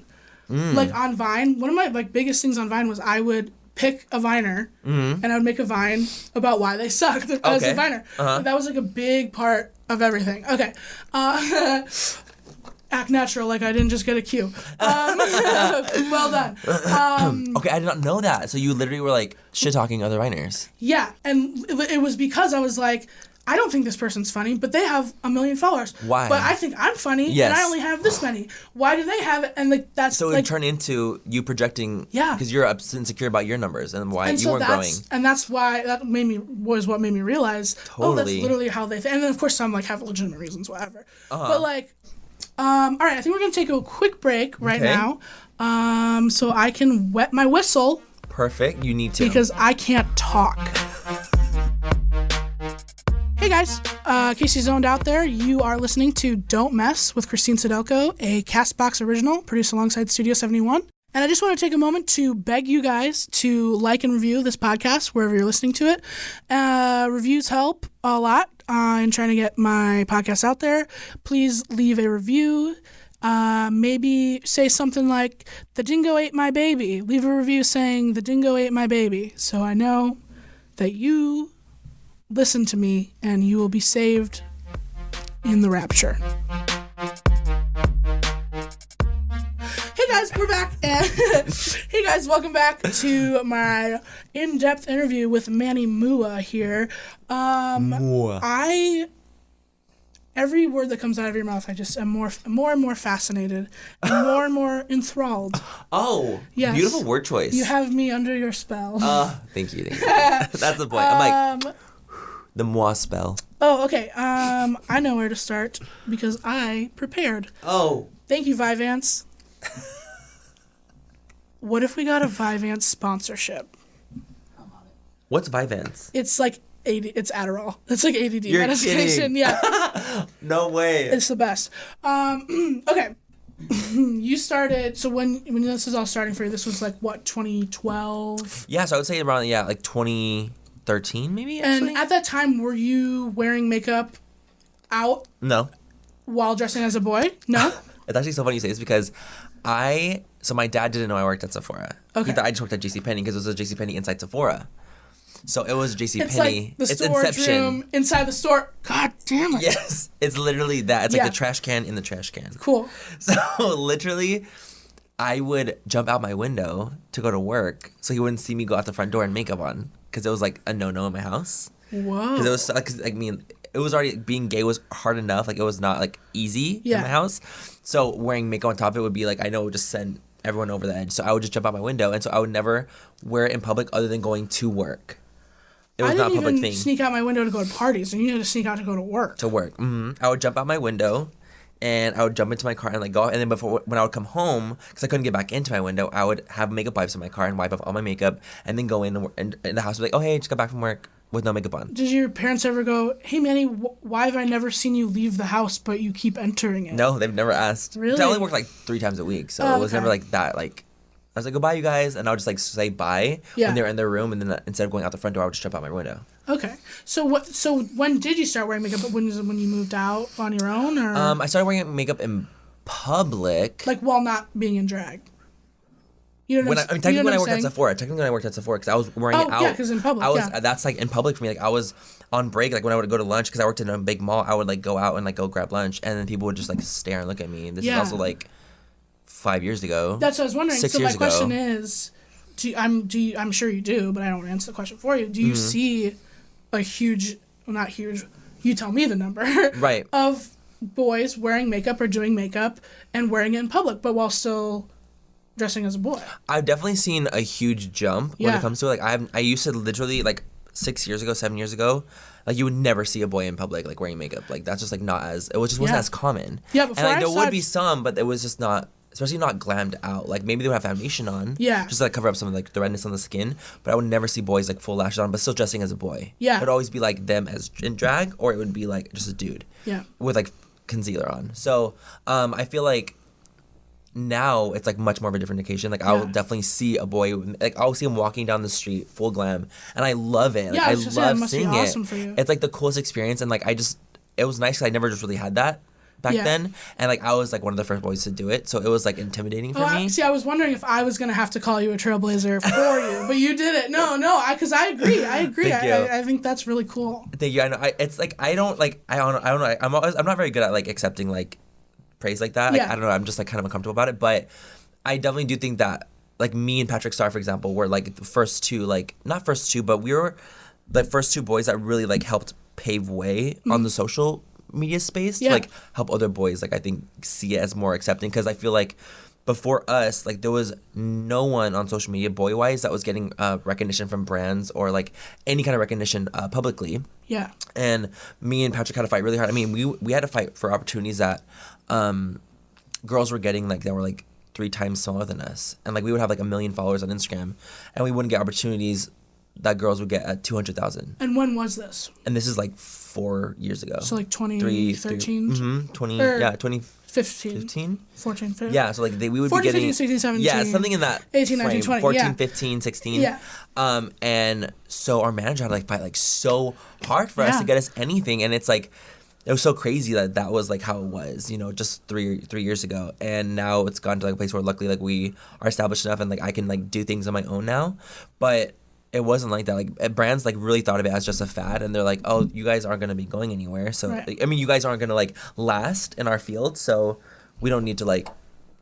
[SPEAKER 1] Like on Vine, one of my like biggest things on Vine was I would pick a Viner and I would make a Vine about why they sucked as a Viner. That was like a big part of everything. Okay. Act natural, like I didn't just get a cue. Well done.
[SPEAKER 3] Okay, I did not know that. So you literally were like shit talking other Viners.
[SPEAKER 1] Yeah, and it was because I was like, I don't think this person's funny, but they have 1 million followers.
[SPEAKER 3] Why?
[SPEAKER 1] But I think I'm funny,
[SPEAKER 3] Yes.
[SPEAKER 1] and I only have this many. Why do they have it? And like that's
[SPEAKER 3] So it
[SPEAKER 1] like,
[SPEAKER 3] would turn into you projecting.
[SPEAKER 1] Yeah.
[SPEAKER 3] Because you're insecure about your numbers and why
[SPEAKER 1] and
[SPEAKER 3] you
[SPEAKER 1] so
[SPEAKER 3] weren't growing.
[SPEAKER 1] and that's why that was what made me realize. Oh, that's
[SPEAKER 3] Totally.
[SPEAKER 1] literally how they. And then of course some like have legitimate reasons, whatever. But like, all right, I think we're gonna take a quick break right
[SPEAKER 3] Okay.
[SPEAKER 1] now, so I can wet my whistle
[SPEAKER 3] Perfect. You need to.
[SPEAKER 1] because I can't talk. Hey guys, Casey zoned out there. You are listening to Don't Mess with Christine Sydelko, a Castbox original produced alongside Studio 71. And I just want to take a moment to beg you guys to like and review this podcast wherever you're listening to it. Reviews help a lot in trying to get my podcast out there. Please leave a review. Maybe say something like, "The dingo ate my baby." Leave a review saying, "The dingo ate my baby," so I know that you listen to me and you will be saved in the rapture. Hey guys, we're back. And hey guys, welcome back to my in-depth interview with Manny MUA here. Every word that comes out of your mouth, I just am more and more fascinated and more enthralled.
[SPEAKER 3] Oh,
[SPEAKER 1] Yes.
[SPEAKER 3] beautiful word choice.
[SPEAKER 1] You have me under your spell.
[SPEAKER 3] Thank you. That's the point. I'm like, the moi spell.
[SPEAKER 1] Oh, okay. I know where to start because I prepared.
[SPEAKER 3] Oh.
[SPEAKER 1] Thank you, Vyvanse. What if we got a Vyvanse sponsorship?
[SPEAKER 3] What's Vyvanse?
[SPEAKER 1] It's like it's Adderall. It's like ADD
[SPEAKER 3] You're
[SPEAKER 1] medication.
[SPEAKER 3] kidding.
[SPEAKER 1] Yeah,
[SPEAKER 3] No way.
[SPEAKER 1] it's the best. Okay. You started. So when this is all starting for you, this was like what, 2012?
[SPEAKER 3] Yeah, so I would say around like 2013 maybe. Actually.
[SPEAKER 1] And at that time, were you wearing makeup out
[SPEAKER 3] No.
[SPEAKER 1] while dressing as a boy? No.
[SPEAKER 3] It's actually so funny you say this because so my dad didn't know I worked at Sephora.
[SPEAKER 1] Okay.
[SPEAKER 3] He thought I just worked at JCPenney because it was a JCPenney inside Sephora. So it was JCPenney.
[SPEAKER 1] It's like the
[SPEAKER 3] it's
[SPEAKER 1] storage
[SPEAKER 3] Inception.
[SPEAKER 1] room inside the store. God damn it.
[SPEAKER 3] Yes, it's literally that. It's
[SPEAKER 1] Yeah.
[SPEAKER 3] like the trash can in the trash can.
[SPEAKER 1] Cool.
[SPEAKER 3] So literally, I would jump out my window to go to work so he wouldn't see me go out the front door and makeup on because it was like a no-no in my house.
[SPEAKER 1] Whoa.
[SPEAKER 3] Because it was, cause, I mean, it was already, being gay was hard enough. Like, it was not, like, easy in my house. So wearing makeup on top of it would be, like, I know it would just send everyone over the edge. So I would just jump out my window. And so I would never wear it in public other than going to work. It was not a public thing.
[SPEAKER 1] I didn't even sneak out my window to go to parties. And you had to sneak out to go to work.
[SPEAKER 3] To work. Mm-hmm. I would jump out my window. And I would jump into my car and, like, go. And then when I would come home, because I couldn't get back into my window, I would have makeup wipes in my car and wipe off all my makeup. And then go in and the house would be like, oh, hey, just got back from work. With no makeup on.
[SPEAKER 1] Did your parents ever go, hey, Manny, why have I never seen you leave the house, but you keep entering it?
[SPEAKER 3] No, they've never asked.
[SPEAKER 1] Really?
[SPEAKER 3] I only worked like 3 times a week, so it was never like that. Like, I was like, goodbye, you guys, and I would just like say bye when they were in their room, and then instead of going out the front door, I would just jump out my window.
[SPEAKER 1] Okay. So when did you start wearing makeup? When you moved out on your own, or?
[SPEAKER 3] I started wearing makeup in public.
[SPEAKER 1] Like while not being in drag. You know what
[SPEAKER 3] Technically, when I worked at Sephora, because I was wearing it out.
[SPEAKER 1] Yeah, because in public,
[SPEAKER 3] That's like in public for me. Like I was on break, like when I would go to lunch, because I worked in a big mall. I would like go out and like go grab lunch, and then people would just like stare and look at me. And this is also like 5 years ago.
[SPEAKER 1] That's what I was wondering.
[SPEAKER 3] 6
[SPEAKER 1] So
[SPEAKER 3] years
[SPEAKER 1] my question
[SPEAKER 3] ago.
[SPEAKER 1] is, I'm sure you do, but I don't answer the question for you. Do you see a huge, well, not huge, you tell me the number,
[SPEAKER 3] right,
[SPEAKER 1] of boys wearing makeup or doing makeup and wearing it in public, but while still dressing as a boy?
[SPEAKER 3] I've definitely seen a huge jump when it comes to it. Like I used to literally, like 7 years ago, like you would never see a boy in public like wearing makeup. Like that's just like not as, it just wasn't as common.
[SPEAKER 1] Yeah,
[SPEAKER 3] and like there would be some, but it was just not, especially not glammed out. Like maybe they would have foundation on, just to, like cover up some of like the redness on the skin. But I would never see boys like full lashes on, but still dressing as a boy.
[SPEAKER 1] Yeah,
[SPEAKER 3] it would always be like them as in drag, or it would be like just a dude.
[SPEAKER 1] Yeah,
[SPEAKER 3] with like concealer on. So I feel like now it's like much more of a different occasion. Like I will definitely see a boy, like I'll see him walking down the street full glam, and I love it. Like, I love seeing awesome it. For you. It's like the coolest experience, and like it was nice because I never just really had that back then, and like I was like one of the first boys to do it, so it was like intimidating for me.
[SPEAKER 1] See, I was wondering if I was gonna have to call you a trailblazer for you, but you did it. No, because I agree. Thank you. I think that's really cool.
[SPEAKER 3] Thank you. I know. It's like I don't know. I'm not very good at like accepting like praise like that. Like, I don't know. I'm just like kind of uncomfortable about it, but I definitely do think that like me and Patrick Star, for example, were like the first two, like not first two, but we were the first two boys that really like helped pave way on the social media space to like help other boys like I think see it as more accepting, because I feel like before us like there was no one on social media boy wise that was getting recognition from brands or like any kind of recognition publicly. And me and Patrick had to fight really hard. I mean we had to fight for opportunities that girls were getting like that were like 3 times smaller than us, and like we would have like 1 million followers on Instagram and we wouldn't get opportunities that girls would get at 200,000.
[SPEAKER 1] And when was this?
[SPEAKER 3] And this is like 4 years ago.
[SPEAKER 1] So like 2013?
[SPEAKER 3] 2015?
[SPEAKER 1] 14, 15?
[SPEAKER 3] Yeah, so like we would
[SPEAKER 1] 14,
[SPEAKER 3] be getting
[SPEAKER 1] 15, 16, 17.
[SPEAKER 3] Yeah, something in that
[SPEAKER 1] 18, 19, 20.
[SPEAKER 3] 14, 15, 16.
[SPEAKER 1] Yeah.
[SPEAKER 3] And so our manager had to like fight like so hard for us to get us anything, and it's like it was so crazy that was like how it was, you know, just three years ago. And now it's gone to like a place where luckily like we are established enough and like I can like do things on my own now. But it wasn't like that. Like brands like really thought of it as just a fad, and they're like, oh, you guys aren't going to be going anywhere. So like, I mean, you guys aren't going to like last in our field, so we don't need to like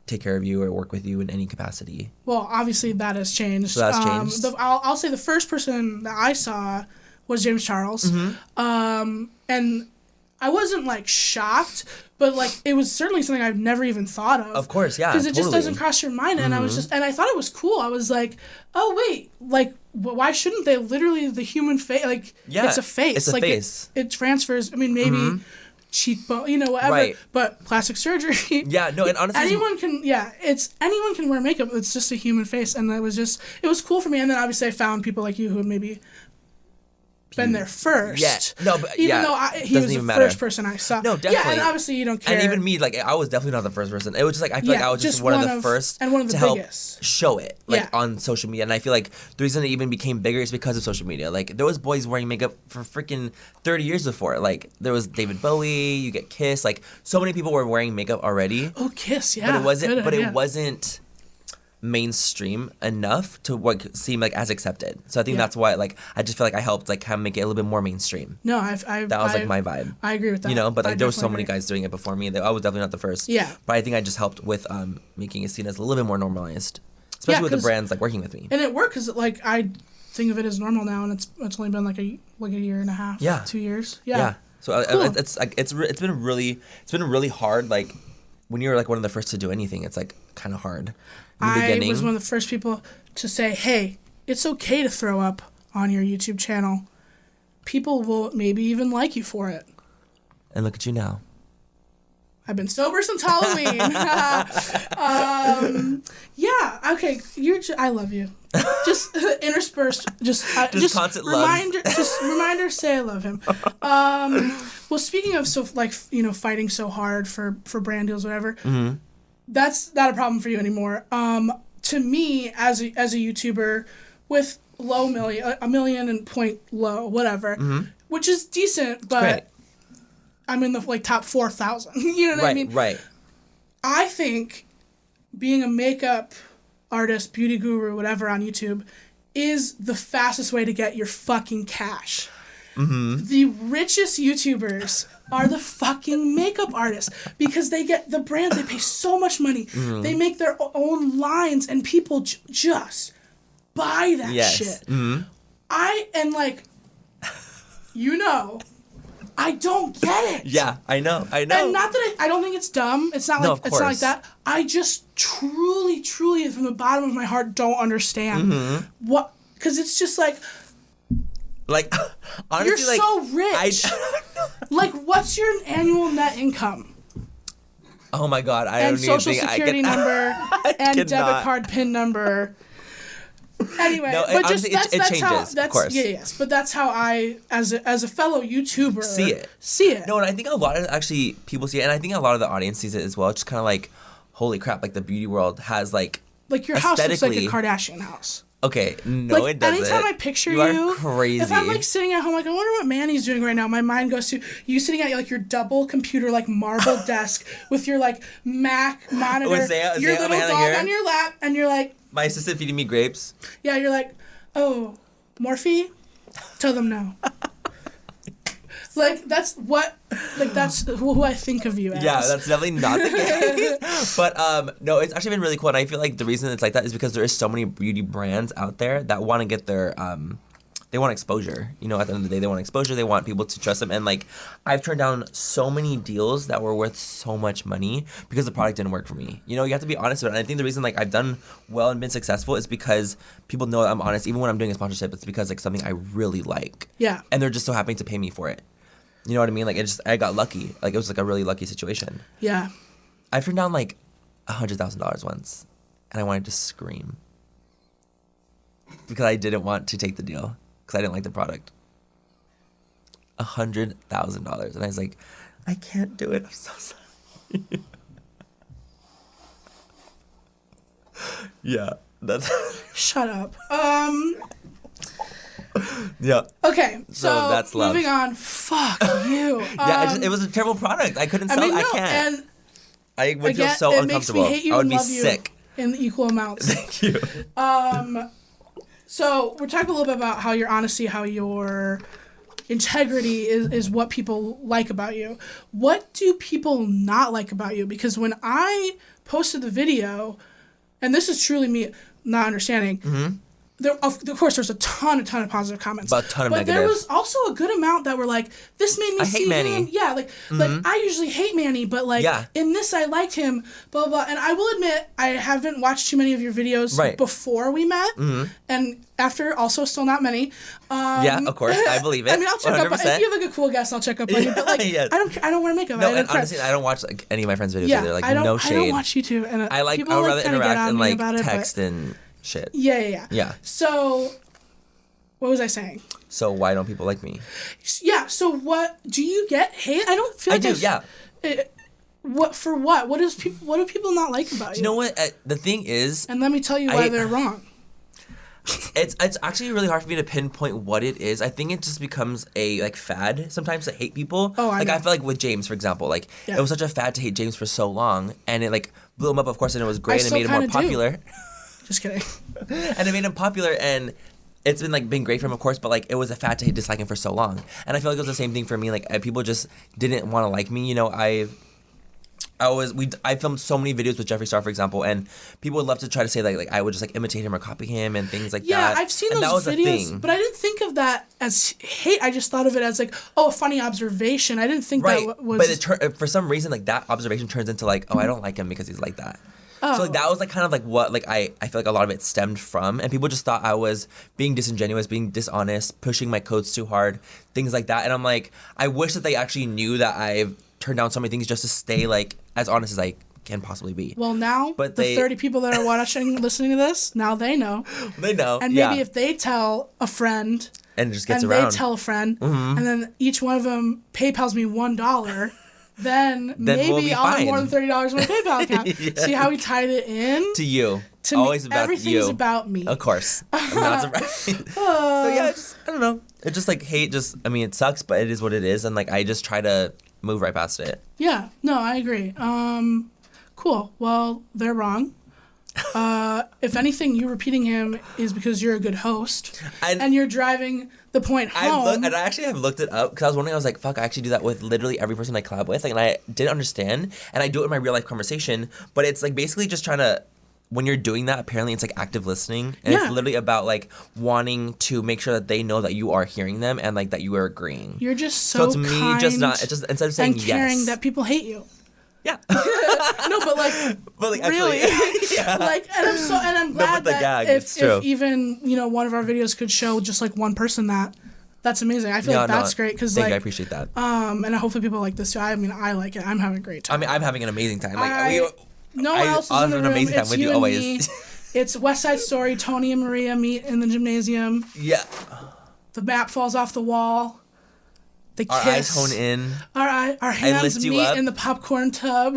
[SPEAKER 3] take care of you or work with you in any capacity.
[SPEAKER 1] Well, obviously that has changed.
[SPEAKER 3] So that's changed.
[SPEAKER 1] I'll say the first person that I saw was James Charles. And I wasn't like shocked, but like it was certainly something I've never even thought of.
[SPEAKER 3] Of course, yeah,
[SPEAKER 1] because it just doesn't cross your mind. And I was just, and I thought it was cool. I was like, oh wait, like why shouldn't they literally the human face? Like it's a face.
[SPEAKER 3] It's a
[SPEAKER 1] like
[SPEAKER 3] face.
[SPEAKER 1] It transfers. I mean, maybe cheekbone, you know, whatever.
[SPEAKER 3] Right.
[SPEAKER 1] But plastic surgery.
[SPEAKER 3] Yeah, no, and honestly,
[SPEAKER 1] anyone can wear makeup. It's just a human face, and it was cool for me. And then obviously I found people like you who had maybe been there first.
[SPEAKER 3] Yeah. No, but
[SPEAKER 1] even though he was the first person I saw.
[SPEAKER 3] No, definitely.
[SPEAKER 1] Yeah, and obviously you don't care.
[SPEAKER 3] And even me, like I was definitely not the first person. It was just like I feel like I was just one of the first
[SPEAKER 1] and one of the
[SPEAKER 3] to help
[SPEAKER 1] biggest.
[SPEAKER 3] Show it like on social media. And I feel like the reason it even became bigger is because of social media. Like there was boys wearing makeup for freaking 30 years before. Like there was David Bowie, you get Kiss. Like so many people were wearing makeup already.
[SPEAKER 1] Oh, Kiss, yeah.
[SPEAKER 3] But it wasn't mainstream enough to what seem like as accepted. So I think that's why like I just feel like I helped like kind of make it a little bit more mainstream.
[SPEAKER 1] No,
[SPEAKER 3] that was like my vibe.
[SPEAKER 1] I agree with that.
[SPEAKER 3] You know, but like there were so many guys doing it before me. I was definitely not the first.
[SPEAKER 1] Yeah.
[SPEAKER 3] But I think I just helped with making it seen as a little bit more normalized, especially with the brands like working with me.
[SPEAKER 1] And it worked because like I think of it as normal now, and it's only been like a year and a half.
[SPEAKER 3] Yeah.
[SPEAKER 1] 2 years.
[SPEAKER 3] Yeah.
[SPEAKER 1] Yeah.
[SPEAKER 3] So
[SPEAKER 1] cool.
[SPEAKER 3] it's been really hard. Like when you're like one of the first to do anything, it's like kind of hard.
[SPEAKER 1] I was one of the first people to say, hey, it's okay to throw up on your YouTube channel. People will maybe even like you for it.
[SPEAKER 3] And look at you now.
[SPEAKER 1] I've been sober since Halloween. Yeah, okay. I love you. Just interspersed. Just
[SPEAKER 3] constant
[SPEAKER 1] reminder.
[SPEAKER 3] love.
[SPEAKER 1] Just reminder. Say I love him. Well, speaking of fighting so hard for brand deals, whatever. That's not a problem for you anymore. To me, as a YouTuber with low a million and point low, whatever, which is decent, but I'm in the like top 4,000. You know what I mean?
[SPEAKER 3] Right.
[SPEAKER 1] I think being a makeup artist, beauty guru, whatever on YouTube is the fastest way to get your fucking cash. The richest YouTubers are the fucking makeup artists because they get the brands, they pay so much money. They make their own lines and people just buy that shit.
[SPEAKER 3] Mm-hmm.
[SPEAKER 1] And like, I don't get it.
[SPEAKER 3] Yeah, I know.
[SPEAKER 1] And not that I don't think it's dumb. It's not like it's not like that. I just truly, truly, from the bottom of my heart, don't understand what, because it's just like honestly, you're so rich. Like, what's your annual net income?
[SPEAKER 3] Oh my God, I don't even
[SPEAKER 1] Social Security number and debit card PIN number. Anyway,
[SPEAKER 3] no,
[SPEAKER 1] but
[SPEAKER 3] honestly,
[SPEAKER 1] just
[SPEAKER 3] it changes, of course.
[SPEAKER 1] Yes, but that's how I, as a fellow YouTuber, see it.
[SPEAKER 3] No, and I think a lot of people see it, and I think a lot of the audience sees it as well. It's just kind of like, holy crap! Like the beauty world has like
[SPEAKER 1] your house looks like a Kardashian house.
[SPEAKER 3] Okay, no,
[SPEAKER 1] like,
[SPEAKER 3] it doesn't.
[SPEAKER 1] Anytime I picture
[SPEAKER 3] you are crazy.
[SPEAKER 1] If I'm like sitting at home, like I wonder what Manny's doing right now. My mind goes to you sitting at like your double computer, like marble desk with your like Mac monitor, your little dog on your lap, and you're like.
[SPEAKER 3] My assistant feeding me grapes.
[SPEAKER 1] Yeah, you're like, oh, Morphe? Tell them no. that's who I think of you as.
[SPEAKER 3] Yeah, that's definitely not the case. But no, it's actually been really cool, and I feel like the reason it's like that is because there is so many beauty brands out there that want to get their they want exposure. At the end of the day, they want exposure. They want people to trust them. And, like, I've turned down so many deals that were worth so much money because the product didn't work for me. You have to be honest with it. And I think the reason, like, I've done well and been successful is because people know that I'm honest. Even when I'm doing a sponsorship, it's because, like, something I really like.
[SPEAKER 1] Yeah.
[SPEAKER 3] And they're just so happy to pay me for it. You know what I mean? Like, I got lucky. Like, it was, like, a really lucky situation.
[SPEAKER 1] Yeah.
[SPEAKER 3] I've turned down, like, $100,000 once. And I wanted to scream. Because I didn't want to take the deal. Because I didn't like the product. $100,000. And I was like, I can't do it. I'm so sorry. Yeah. That's...
[SPEAKER 1] Shut up.
[SPEAKER 3] Yeah.
[SPEAKER 1] Okay. So
[SPEAKER 3] that's love.
[SPEAKER 1] Moving on. Fuck you.
[SPEAKER 3] Yeah, it was a terrible product. I couldn't sell it. I can't.
[SPEAKER 1] And
[SPEAKER 3] I would feel so uncomfortable.
[SPEAKER 1] Makes me hate you
[SPEAKER 3] I would
[SPEAKER 1] and
[SPEAKER 3] be
[SPEAKER 1] love
[SPEAKER 3] sick.
[SPEAKER 1] You in equal amounts.
[SPEAKER 3] Thank you.
[SPEAKER 1] So we're talking a little bit about how your honesty, how your integrity is what people like about you. What do people not like about you? Because when I posted the video, and this is truly me not understanding, of course there's a ton of positive comments.
[SPEAKER 3] But a ton of negative.
[SPEAKER 1] But there was also a good amount that were like, this made me see him.
[SPEAKER 3] Manny.
[SPEAKER 1] Yeah, like I usually hate Manny, but like in this I liked him, blah, blah, blah. And I will admit, I haven't watched too many of your videos before we met. And after, also still not many.
[SPEAKER 3] Yeah, of course. I believe it.
[SPEAKER 1] I mean, I'll check 100%. Up. If you have like a cool guest, I'll check up on you. But like, I don't wear makeup.
[SPEAKER 3] No, and honestly, I don't watch like any of my friends' videos either. Like, no shade.
[SPEAKER 1] I don't watch YouTube. And
[SPEAKER 3] I would rather interact and like text and shit.
[SPEAKER 1] Yeah. So, what was I saying?
[SPEAKER 3] So why don't people like me?
[SPEAKER 1] Yeah. So what do you get hate? I don't feel like
[SPEAKER 3] I do. Yeah.
[SPEAKER 1] What for? What? What do people not like about you?
[SPEAKER 3] You know what? The thing is,
[SPEAKER 1] and let me tell you why they're wrong.
[SPEAKER 3] It's actually really hard for me to pinpoint what it is. I think it just becomes a like fad sometimes to hate people.
[SPEAKER 1] Oh, I know.
[SPEAKER 3] I feel like with James, for example, like it was such a fad to hate James for so long, and it like blew him up, of course, and it was great, and it made him more popular.
[SPEAKER 1] Just kidding.
[SPEAKER 3] And it made him popular, and it's been great for him, of course, but like it was a fad to dislike him for so long, and I feel like it was the same thing for me. Like people just didn't want to like me. I filmed so many videos with Jeffree Star, for example, and people would love to try to say like I would just like imitate him or copy him and things like that.
[SPEAKER 1] Yeah, I've seen those videos, but I didn't think of that as hate. I just thought of it as like, a funny observation. I didn't think that was.
[SPEAKER 3] But for some reason, like that observation turns into like, I don't like him because he's like that. Oh. So like that was like kind of like what like I feel like a lot of it stemmed from, and people just thought I was being disingenuous, being dishonest, pushing my codes too hard, things like that. And I'm like, I wish that they actually knew that I've turned down so many things just to stay like as honest as I can possibly be.
[SPEAKER 1] Well, now the 30 people that are watching, listening to this, now they know.
[SPEAKER 3] They know.
[SPEAKER 1] And maybe if they tell a friend,
[SPEAKER 3] and it just gets
[SPEAKER 1] and
[SPEAKER 3] around.
[SPEAKER 1] they tell a friend, and then each one of them PayPal's me $1. Then maybe
[SPEAKER 3] we'll
[SPEAKER 1] I'll have more than $30 in my PayPal account.
[SPEAKER 3] Yeah.
[SPEAKER 1] See how we tied it in?
[SPEAKER 3] To you.
[SPEAKER 1] To
[SPEAKER 3] always
[SPEAKER 1] me.
[SPEAKER 3] About
[SPEAKER 1] Everything's
[SPEAKER 3] you.
[SPEAKER 1] about me.
[SPEAKER 3] Of course. I'm not surprised. So yeah, I don't know. It just like hate it sucks, but it is what it is, and like I just try to move right past it.
[SPEAKER 1] Yeah. No, I agree. Cool. Well, they're wrong. If anything, you repeating him is because you're a good host, and you're driving the point home.
[SPEAKER 3] I actually have looked it up because I was wondering. I was like, "Fuck!" I actually do that with literally every person I collab with, and I didn't understand. And I do it in my real life conversation, but it's like basically just trying to when you're doing that, apparently it's like active listening, and it's literally about like wanting to make sure that they know that you are hearing them and like that you are agreeing.
[SPEAKER 1] You're just so
[SPEAKER 3] it's me,
[SPEAKER 1] kind
[SPEAKER 3] just not. It's just instead of saying
[SPEAKER 1] and caring
[SPEAKER 3] yes,
[SPEAKER 1] that people hate you.
[SPEAKER 3] Yeah.
[SPEAKER 1] No, but like really,
[SPEAKER 3] yeah.
[SPEAKER 1] like, and I'm glad that if even one of our videos could show just like one person that's amazing. I feel like that's great because like
[SPEAKER 3] I appreciate that.
[SPEAKER 1] And hopefully people like this too. I mean, I like it. I'm having a great time.
[SPEAKER 3] I mean, I'm having an amazing time.
[SPEAKER 1] No one else is in the room.
[SPEAKER 3] Amazing time
[SPEAKER 1] it's
[SPEAKER 3] with
[SPEAKER 1] you
[SPEAKER 3] you
[SPEAKER 1] and
[SPEAKER 3] always.
[SPEAKER 1] Me. It's West Side Story. Tony and Maria meet in the gymnasium.
[SPEAKER 3] Yeah.
[SPEAKER 1] The map falls off the wall. They kiss.
[SPEAKER 3] Our eyes hone in.
[SPEAKER 1] Our hands meet in the popcorn tub.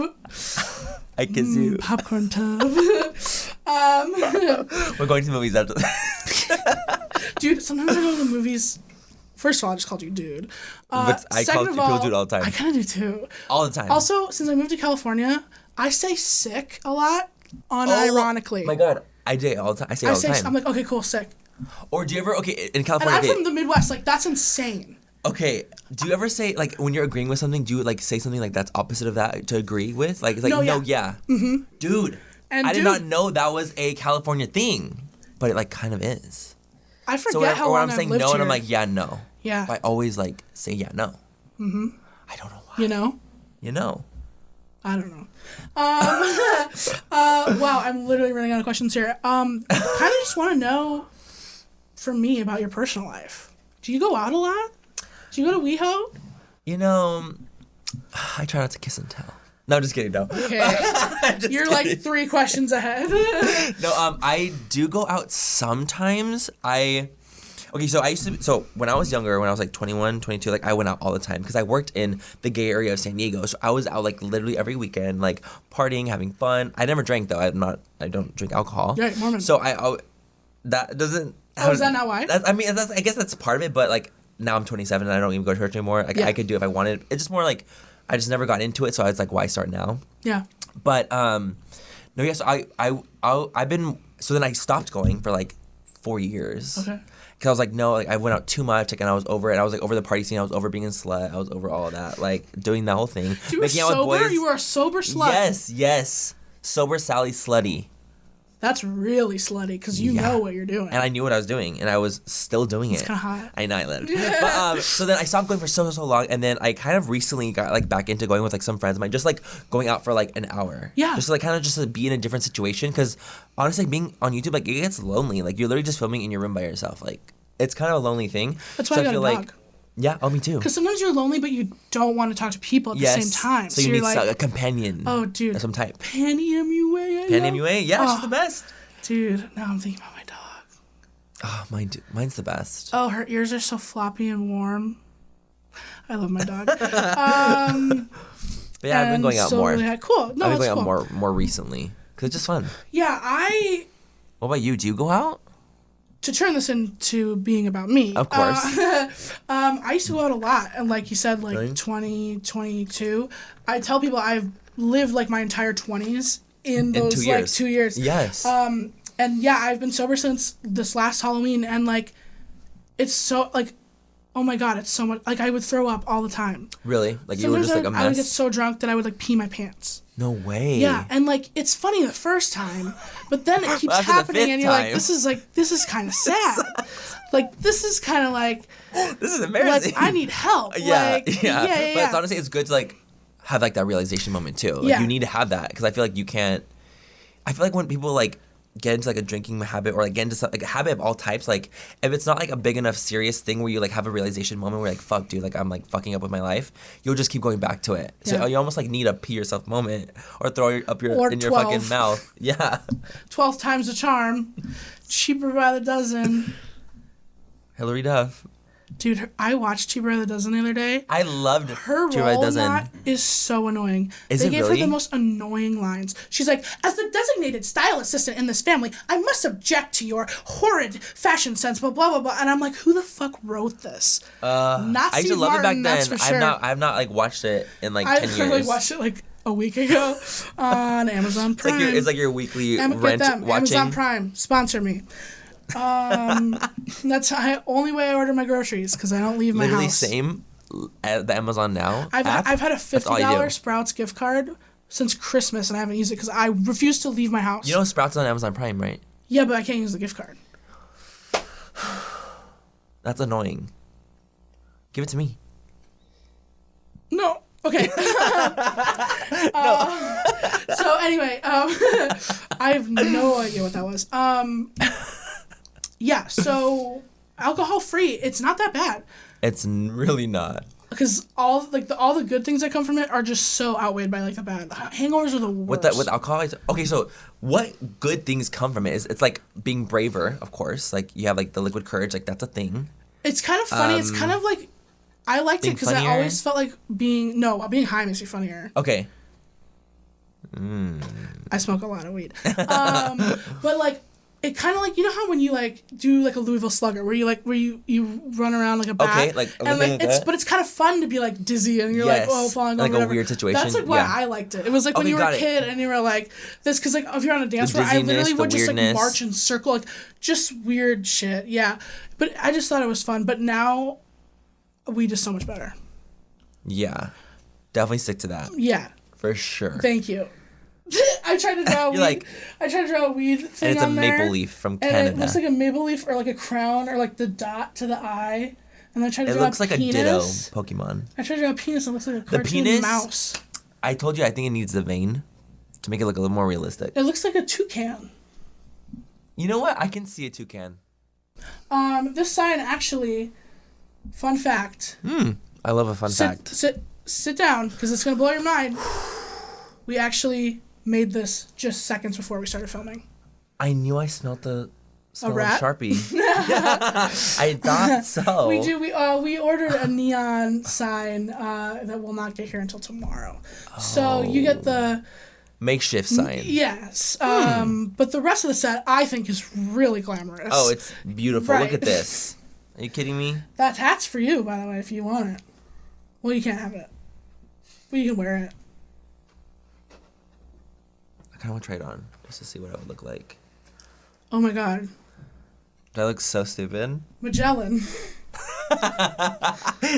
[SPEAKER 3] I kiss you.
[SPEAKER 1] Popcorn tub.
[SPEAKER 3] We're going to the movies after that.
[SPEAKER 1] Dude, sometimes I go to the movies. First of all, I just called you dude.
[SPEAKER 3] But I call people dude all the time.
[SPEAKER 1] I kind of do too.
[SPEAKER 3] All the time.
[SPEAKER 1] Also, since I moved to California, I say sick a lot, unironically.
[SPEAKER 3] Oh my God. I say all the time. I say all the time.
[SPEAKER 1] I'm like, okay, cool, sick.
[SPEAKER 3] Or do you ever, in California.
[SPEAKER 1] And I'm from the Midwest. Like, that's insane.
[SPEAKER 3] Okay, do you ever say, like, when you're agreeing with something, do you, like, say something, like, that's opposite of that to agree with? Like, it's like, no, yeah. Mm-hmm. Dude, I did not know that was a California thing, but it, like, kind of is.
[SPEAKER 1] I forget how long I've lived here. Or I'm saying no,
[SPEAKER 3] and I'm like, yeah, no.
[SPEAKER 1] Yeah.
[SPEAKER 3] But I always, like, say yeah, no.
[SPEAKER 1] Mm-hmm.
[SPEAKER 3] I don't know why.
[SPEAKER 1] You know? I don't know. Wow, I'm literally running out of questions here. Kind of just want to know, from me, about your personal life. Do you go out a lot? Do you go to WeHo?
[SPEAKER 3] I try not to kiss and tell. No, I'm just kidding, no.
[SPEAKER 1] Okay. You're kidding. Like 3 questions ahead.
[SPEAKER 3] No, I do go out sometimes. So when I was younger, when I was like 21, 22, like I went out all the time because I worked in the gay area of San Diego. So I was out like literally every weekend, like partying, having fun. I never drank though. I don't drink alcohol.
[SPEAKER 1] Yeah, Mormon.
[SPEAKER 3] So that doesn't.
[SPEAKER 1] Oh, is that not why?
[SPEAKER 3] I guess that's part of it, but like now I'm 27 and I don't even go to church anymore. Like I could do it if I wanted. It's just more like I just never got into it. So I was like, why start now?
[SPEAKER 1] Yeah.
[SPEAKER 3] But no, yeah. So I've been. So then I stopped going for like 4 years.
[SPEAKER 1] Okay.
[SPEAKER 3] Because I was like, no, like I went out too much, like, and I was over it. I was like over the party scene. I was over being a slut. I was over all of that, like doing that whole thing.
[SPEAKER 1] You were sober? With boys. You were a sober slut?
[SPEAKER 3] Yes. Sober Sally slutty.
[SPEAKER 1] That's really slutty because you know what you're doing.
[SPEAKER 3] And I knew what I was doing, and I was still doing it.
[SPEAKER 1] It's kind of hot.
[SPEAKER 3] I know I lived. But so then I stopped going for so long, and then I kind of recently got like back into going with like some friends of mine, just like going out for like an hour.
[SPEAKER 1] Yeah.
[SPEAKER 3] Just to, like kind of just to be in a different situation, because honestly, being on YouTube, like it gets lonely. Like you're literally just filming in your room by yourself. Like it's kind of a lonely thing.
[SPEAKER 1] That's why I got a dog.
[SPEAKER 3] Yeah, me too.
[SPEAKER 1] Because sometimes you're lonely, but you don't want to talk to people at the same time.
[SPEAKER 3] So you need like, a companion.
[SPEAKER 1] Oh, dude.
[SPEAKER 3] Of some type.
[SPEAKER 1] Manny MUA.
[SPEAKER 3] Manny MUA? Yeah, she's the best.
[SPEAKER 1] Dude, now I'm thinking about my dog.
[SPEAKER 3] Oh, mine's the best.
[SPEAKER 1] Oh, her ears are so floppy and warm. I love my dog.
[SPEAKER 3] But yeah, I've been going out more.
[SPEAKER 1] Really cool. No,
[SPEAKER 3] I've been going out more recently. Because it's just fun.
[SPEAKER 1] Yeah,
[SPEAKER 3] What about you? Do you go out?
[SPEAKER 1] To turn this into being about me.
[SPEAKER 3] Of course.
[SPEAKER 1] I used to go out a lot. And like you said, like
[SPEAKER 3] really?
[SPEAKER 1] 20, 22. I tell people I've lived like my entire 20s in those
[SPEAKER 3] 2 years.
[SPEAKER 1] 2 years.
[SPEAKER 3] Yes.
[SPEAKER 1] And yeah, I've been sober since this last Halloween. And like, it's so like, oh my God, it's so much. Like I would throw up all the time.
[SPEAKER 3] Really? Like you were just like a mess?
[SPEAKER 1] I would get so drunk that I would like pee my pants.
[SPEAKER 3] No way.
[SPEAKER 1] Yeah, and like it's funny the first time, but then it keeps happening, and you're like, this is kind of sad. Like this is kind of like,
[SPEAKER 3] this is embarrassing.
[SPEAKER 1] Like I need help.
[SPEAKER 3] Yeah.
[SPEAKER 1] But
[SPEAKER 3] it's honestly it's good to like have like that realization moment too. Like you need to have that because I feel like you can't. I feel like when people like get into like a drinking habit or like get into like a habit of all types, like if it's not like a big enough serious thing where you like have a realization moment where like fuck dude, like I'm like fucking up with my life, you'll just keep going back to it. So you almost like need a pee yourself moment or throw in your fucking mouth. Yeah.
[SPEAKER 1] 12 times the charm, cheaper by the dozen.
[SPEAKER 3] Hillary Duff.
[SPEAKER 1] Dude, I watched Cheaper by the Dozen the other day.
[SPEAKER 3] I loved
[SPEAKER 1] her role in that is so annoying. They gave her the most annoying lines. She's like, as the designated style assistant in this family, I must object to your horrid fashion sense, blah, blah, blah, blah. And I'm like, who the fuck wrote this? Not
[SPEAKER 3] I used
[SPEAKER 1] Steve
[SPEAKER 3] to love
[SPEAKER 1] Martin,
[SPEAKER 3] it back then.
[SPEAKER 1] that's for sure.
[SPEAKER 3] I've not like watched it in like 10 years.
[SPEAKER 1] I like watched it like a week ago on Amazon Prime.
[SPEAKER 3] It's like your weekly rent watching.
[SPEAKER 1] Amazon Prime, sponsor me. That's the only way I order my groceries because I don't leave my house.
[SPEAKER 3] Same at the Amazon Now.
[SPEAKER 1] I've had a $50 Sprouts gift card since Christmas, and I haven't used it because I refuse to leave my house.
[SPEAKER 3] You know Sprouts on Amazon Prime, right?
[SPEAKER 1] Yeah, but I can't use the gift card.
[SPEAKER 3] That's annoying. Give it to me.
[SPEAKER 1] No. Okay. So anyway, I have no idea what that was. Yeah, so alcohol free, it's not that bad.
[SPEAKER 3] It's really not.
[SPEAKER 1] Because all the good things that come from it are just so outweighed by like the bad. Hangovers are the worst.
[SPEAKER 3] With alcohol, okay. So what good things come from it? It's like being braver, of course. Like you have like the liquid courage, like that's a thing.
[SPEAKER 1] It's kind of funny. It's kind of like I liked it because I always felt like being high makes me funnier.
[SPEAKER 3] Okay.
[SPEAKER 1] I smoke a lot of weed, but like. It kind of like, you know how when you like do like a Louisville Slugger where you run around like a bat,
[SPEAKER 3] okay, like
[SPEAKER 1] and like it's kind of fun to be like dizzy and you're like falling over,
[SPEAKER 3] like
[SPEAKER 1] whatever.
[SPEAKER 3] A weird situation.
[SPEAKER 1] That's like why I liked it. It was like when you were a kid and you were like this, because like if you're on a dance floor, I literally would just like march and circle, like just weird shit. Yeah, but I just thought it was fun. But now weed is so much better.
[SPEAKER 3] Yeah, definitely stick to that.
[SPEAKER 1] Yeah,
[SPEAKER 3] for sure.
[SPEAKER 1] Thank you. I tried to draw a weed. I tried to draw a weed thing on there.
[SPEAKER 3] And it's a maple leaf from Canada.
[SPEAKER 1] And it looks like a maple leaf or like a crown or like the dot to the eye. And I tried to draw a penis. It looks like a Ditto
[SPEAKER 3] Pokemon.
[SPEAKER 1] I tried to draw a penis and it looks like a cartoon mouse.
[SPEAKER 3] I told you I think it needs the vein to make it look a little more realistic.
[SPEAKER 1] It looks like a toucan.
[SPEAKER 3] You know what? I can see a toucan.
[SPEAKER 1] This sign actually, fun fact.
[SPEAKER 3] I love a fun fact.
[SPEAKER 1] Sit down because it's going to blow your mind. We actually made this just seconds before we started filming.
[SPEAKER 3] I knew I smelled the
[SPEAKER 1] rat?
[SPEAKER 3] Sharpie. I thought so.
[SPEAKER 1] We do. We ordered a neon sign that will not get here until tomorrow. Oh. So you get the
[SPEAKER 3] makeshift sign.
[SPEAKER 1] Yes. But the rest of the set I think is really glamorous.
[SPEAKER 3] Oh, it's beautiful. Right. Look at this. Are you kidding me?
[SPEAKER 1] That hat's for you, by the way, if you want it. Well, you can't have it. Well, you can wear it.
[SPEAKER 3] I kind of want to try it on just to see what it would look like.
[SPEAKER 1] Oh my god.
[SPEAKER 3] That looks so stupid.
[SPEAKER 1] Magellan.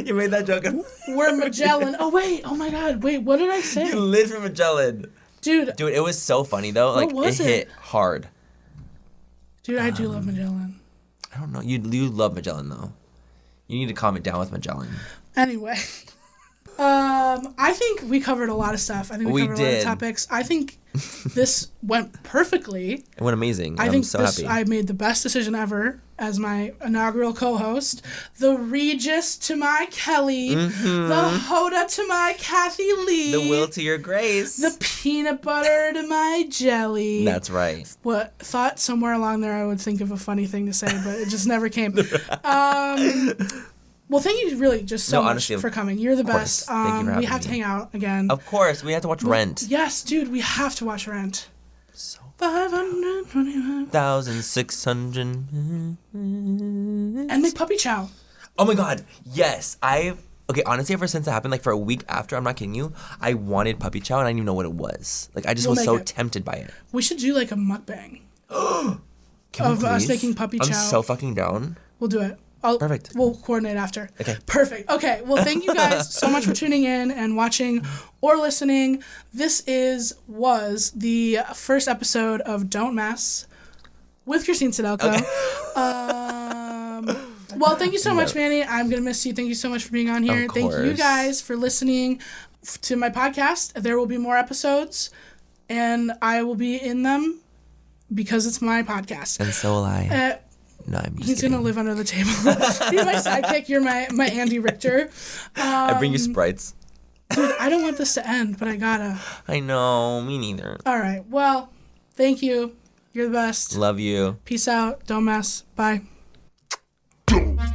[SPEAKER 3] You made that joke.
[SPEAKER 1] We're Magellan. Oh wait. Oh my god. Wait, what did I say?
[SPEAKER 3] You live for Magellan.
[SPEAKER 1] Dude,
[SPEAKER 3] it was so funny though. Like it hit hard.
[SPEAKER 1] Dude, I do love Magellan.
[SPEAKER 3] I don't know. You love Magellan though. You need to calm it down with Magellan.
[SPEAKER 1] Anyway. I think we covered a lot of stuff. I think we covered a lot of topics. I think this went perfectly.
[SPEAKER 3] It went amazing.
[SPEAKER 1] I'm so happy. I made the best decision ever as my inaugural co-host. The Regis to my Kelly. Mm-hmm. The Hoda to my Kathy Lee.
[SPEAKER 3] The Will to your Grace.
[SPEAKER 1] The peanut butter to my jelly.
[SPEAKER 3] That's right.
[SPEAKER 1] Thought somewhere along there I would think of a funny thing to say, but it just never came. Well, thank you really just so much for coming. You're the best.
[SPEAKER 3] Thank you for having
[SPEAKER 1] we have to hang out again.
[SPEAKER 3] Of course. We have to watch Rent.
[SPEAKER 1] Yes, dude. We have to watch Rent.
[SPEAKER 3] So
[SPEAKER 1] 525,600. And make puppy chow.
[SPEAKER 3] Oh my god. Yes. Okay, honestly, ever since it happened, like for a week after, I'm not kidding you, I wanted puppy chow and I didn't even know what it was. Like I just was so tempted by it.
[SPEAKER 1] We should do like a mukbang.
[SPEAKER 3] Can we
[SPEAKER 1] us making puppy chow.
[SPEAKER 3] I'm so fucking down.
[SPEAKER 1] We'll do it.
[SPEAKER 3] Perfect.
[SPEAKER 1] We'll coordinate after.
[SPEAKER 3] Okay.
[SPEAKER 1] Perfect. Okay. Well, thank you guys so much for tuning in and watching or listening. This was the first episode of Don't Mess with Christine Sydelko. Okay. Well, thank you so much, Manny. I'm going to miss you. Thank you so much for being on here. Thank you guys for listening to my podcast. There will be more episodes, and I will be in them because it's my podcast.
[SPEAKER 3] And so will I. No, I'm just
[SPEAKER 1] He's
[SPEAKER 3] kidding.
[SPEAKER 1] Gonna live under the table. You're my sidekick. You're my Andy Richter.
[SPEAKER 3] I bring you Sprites.
[SPEAKER 1] Dude, I don't want this to end, but I gotta.
[SPEAKER 3] I know. Me neither.
[SPEAKER 1] All right. Well, thank you. You're the best.
[SPEAKER 3] Love you.
[SPEAKER 1] Peace out. Don't mess. Bye.
[SPEAKER 2] Don't mess.